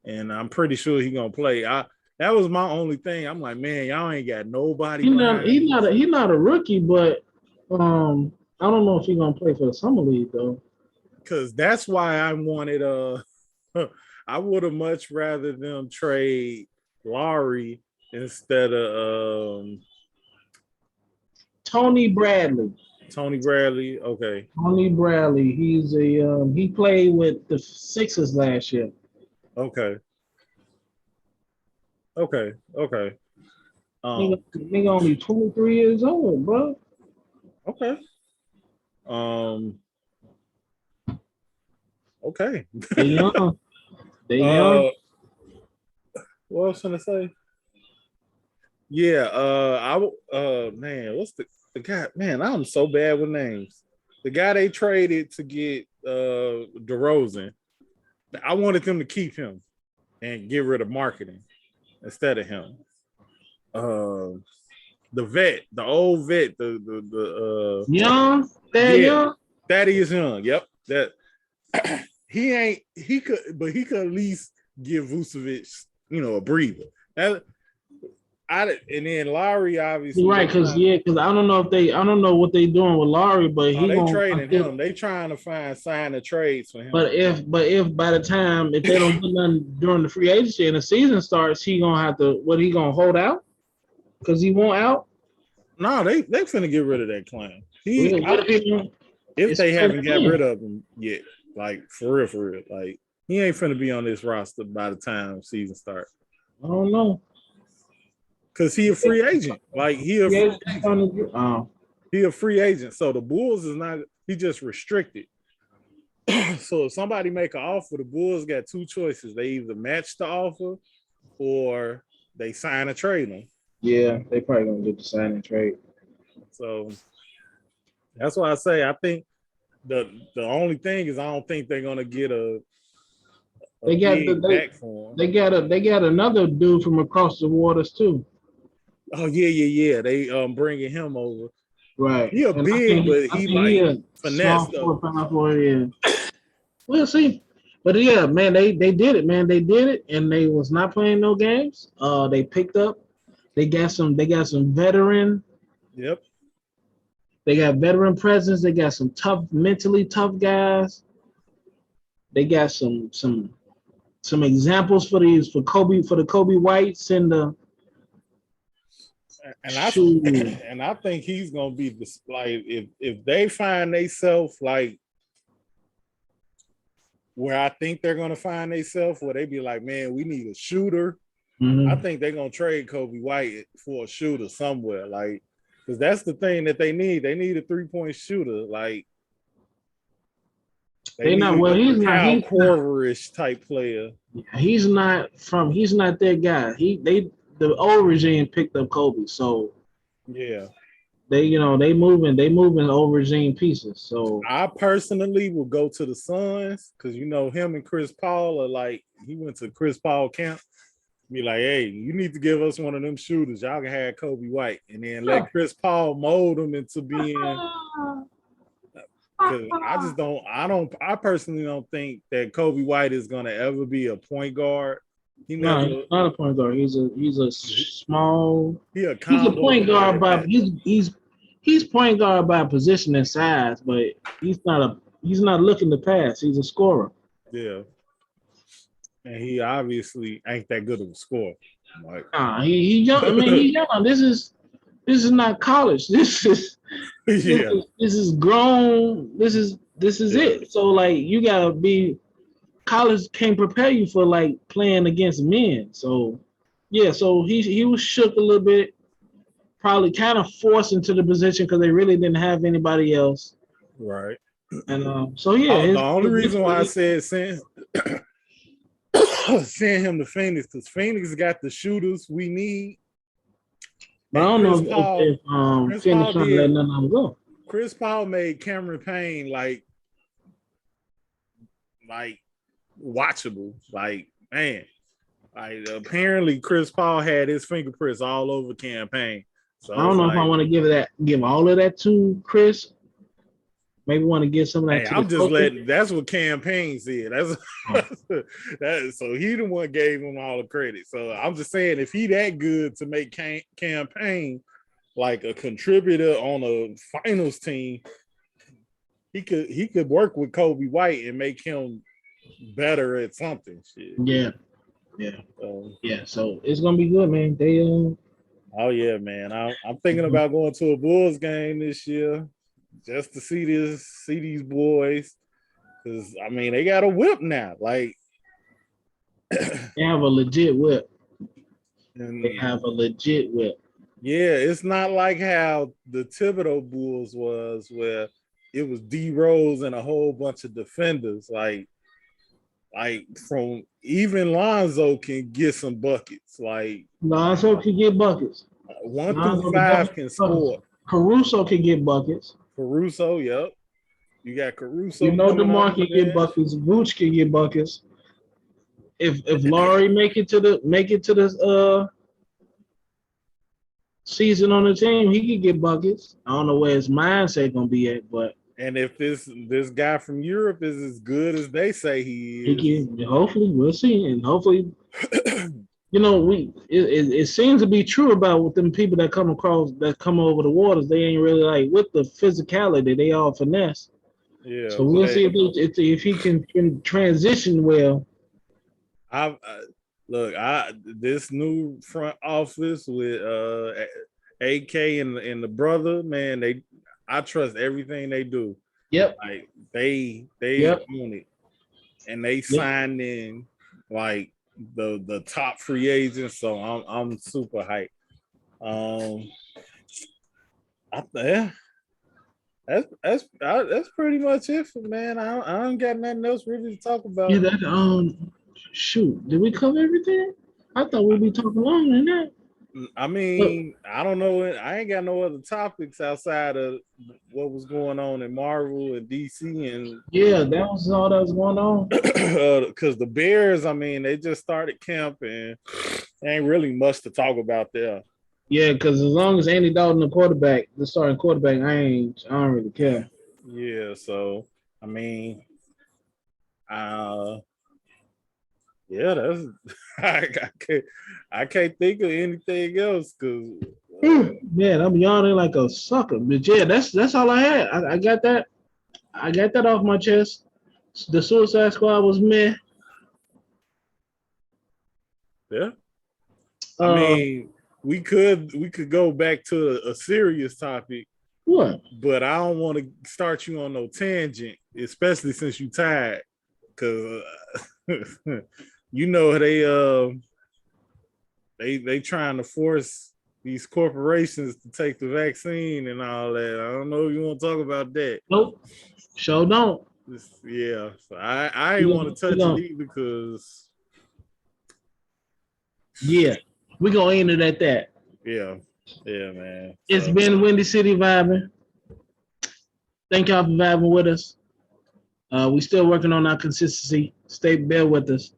Speaker 2: and I'm pretty sure he's gonna play. That was my only thing. I'm like, man, y'all ain't got nobody.
Speaker 1: He's not a rookie, but I don't know if he's gonna play for the summer league though.
Speaker 2: Because that's why I wanted I would have much rather them trade Lowry instead of
Speaker 1: Tony Bradley.
Speaker 2: Okay.
Speaker 1: Tony Bradley. He's he played with the Sixers last year.
Speaker 2: Okay.
Speaker 1: Nigga only 23 years old, bro.
Speaker 2: Okay. Okay.
Speaker 1: They young.
Speaker 2: What else gonna say? Yeah, man, what's the guy? Man, I'm so bad with names. The guy they traded to get DeRozan, I wanted them to keep him and get rid of marketing instead of him. The vet, the old vet, the
Speaker 1: young, young.
Speaker 2: Thaddeus Young. Yep, that he could at least give Vucevic, a breather. And then Lowry obviously
Speaker 1: right, because I don't know what they doing with Lowry, but
Speaker 2: they trading him. They trying to sign the trades for him.
Speaker 1: But if by the time if they don't do nothing during the free agency and the season starts, he gonna have to he gonna hold out because he won't out.
Speaker 2: No, they finna get rid of that clown. If they haven't got rid of him yet, like for real, like he ain't finna be on this roster by the time season starts.
Speaker 1: I don't know.
Speaker 2: Cause he a free agent. Like he a free agent. So the Bulls is not. He just restricted. So if somebody make an offer, the Bulls got two choices. They either match the offer, or they sign a trade him.
Speaker 1: Yeah, they probably gonna get the sign and trade.
Speaker 2: So that's why I say I think the only thing is I don't think they're gonna get they got
Speaker 1: another dude from across the waters too.
Speaker 2: Oh yeah. They bringing him over.
Speaker 1: Right.
Speaker 2: He big, but he like finesse though.
Speaker 1: Yeah. We'll see. But yeah, man, they did it, man. They did it, and they was not playing no games. They picked up. They got some veteran.
Speaker 2: Yep.
Speaker 1: They got veteran presence. They got some mentally tough guys. They got some examples for the Kobe Whites and the.
Speaker 2: And I think he's gonna be like if they find themselves like where I think they're gonna find themselves where they be like, man, we need a shooter. Mm-hmm. I think they're gonna trade Kobe White for a shooter somewhere, like because that's the thing that they need. They need a 3-point shooter, like he's not Korverish type player.
Speaker 1: He's not their guy. The old regime picked up Kobe, so
Speaker 2: yeah,
Speaker 1: they moving old regime pieces. So
Speaker 2: I personally will go to the Suns because him and Chris Paul are like he went to Chris Paul camp. Be like, hey, you need to give us one of them shooters. Y'all can have Kobe White, and then let Chris Paul mold him into being. Because I personally don't think that Kobe White is gonna ever be a point guard.
Speaker 1: He's not a point guard. He's a small.
Speaker 2: He's a
Speaker 1: point guard by he's point guard by position and size, but he's not looking to pass. He's a scorer.
Speaker 2: Yeah, and he obviously ain't that good of a scorer. Like,
Speaker 1: he's young. I mean, he's young. This is not college. This is grown. This is it. So like you gotta be. College can't prepare you for like playing against men. So yeah, so he was shook a little bit, probably kind of forced into the position because they really didn't have anybody else.
Speaker 2: Right.
Speaker 1: And so yeah.
Speaker 2: The only reason why I said send him to Phoenix because Phoenix got the shooters we need.
Speaker 1: But I don't know if Phoenix trying to let none of them go.
Speaker 2: Chris Paul made Cameron Payne like watchable. Like, man, like apparently Chris Paul had his fingerprints all over campaign. So
Speaker 1: I don't know if I want to give all of that to Chris. Maybe want to give some of that to
Speaker 2: I'm
Speaker 1: the
Speaker 2: just letting. That's what campaign said. That. So he the one gave him all the credit. So I'm just saying, if he that good to make campaign like a contributor on a finals team, he could work with Kobe White and make him better at something. Shit.
Speaker 1: Yeah. Yeah. So it's gonna be good, man.
Speaker 2: Oh yeah, man. I'm thinking about going to a Bulls game this year just to see these boys. Because I mean, they got a whip now. Like
Speaker 1: they have a legit whip.
Speaker 2: And
Speaker 1: they have a legit whip.
Speaker 2: Yeah, it's not like how the Thibodeau Bulls was, where it was D Rose and a whole bunch of defenders. Like from even Lonzo can get some buckets. Like
Speaker 1: Lonzo can get buckets.
Speaker 2: 1 through 5 can score.
Speaker 1: Caruso can get buckets.
Speaker 2: Caruso, yep. You got Caruso.
Speaker 1: You know DeMar can get buckets. Vooch can get buckets. If Laurie make it to the season on the team, he can get buckets. I don't know where his mindset gonna be at, but
Speaker 2: and if this guy from Europe is as good as they say he is,
Speaker 1: he can. Hopefully, we'll see, and hopefully, it seems to be true about with them people that come over the waters. They ain't really like with the physicality. They all finesse.
Speaker 2: Yeah.
Speaker 1: So we'll see if he can transition well.
Speaker 2: This new front office with AK and the brother, man, I trust everything they do.
Speaker 1: Yep.
Speaker 2: Like they own it. And they signed in like the top free agents, so I'm super hyped. That's pretty much it for man. I don't got nothing else really to talk about.
Speaker 1: Yeah, shoot, did we cover everything? I thought we'd be talking longer than that.
Speaker 2: I mean, I don't know. I ain't got no other topics outside of what was going on in Marvel and DC, and
Speaker 1: yeah, that was all that was going on.
Speaker 2: Because the Bears, I mean, they just started camp, and ain't really much to talk about there.
Speaker 1: Yeah, because as long as Andy Dalton, the starting quarterback, I don't really care.
Speaker 2: Yeah, so I mean, yeah, that's I can't think of anything else because
Speaker 1: man, I'm yawning like a sucker. But yeah, that's all I had. I got that. I got that off my chest. The Suicide Squad was meh.
Speaker 2: Yeah, I mean, we could go back to a serious topic.
Speaker 1: What?
Speaker 2: But I don't want to start you on no tangent, especially since you tired, because you know they trying to force these corporations to take the vaccine and all that. I don't know if you want to talk about that.
Speaker 1: Nope, sure don't.
Speaker 2: Yeah, so I ain't want to touch it either because
Speaker 1: yeah, we gonna end it at that.
Speaker 2: Yeah, man.
Speaker 1: It's been Windy City Vibing. Thank y'all for vibing with us. We still working on our consistency. Bear with us.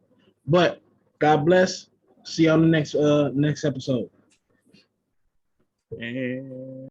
Speaker 1: But God bless. See you on the next episode.
Speaker 2: And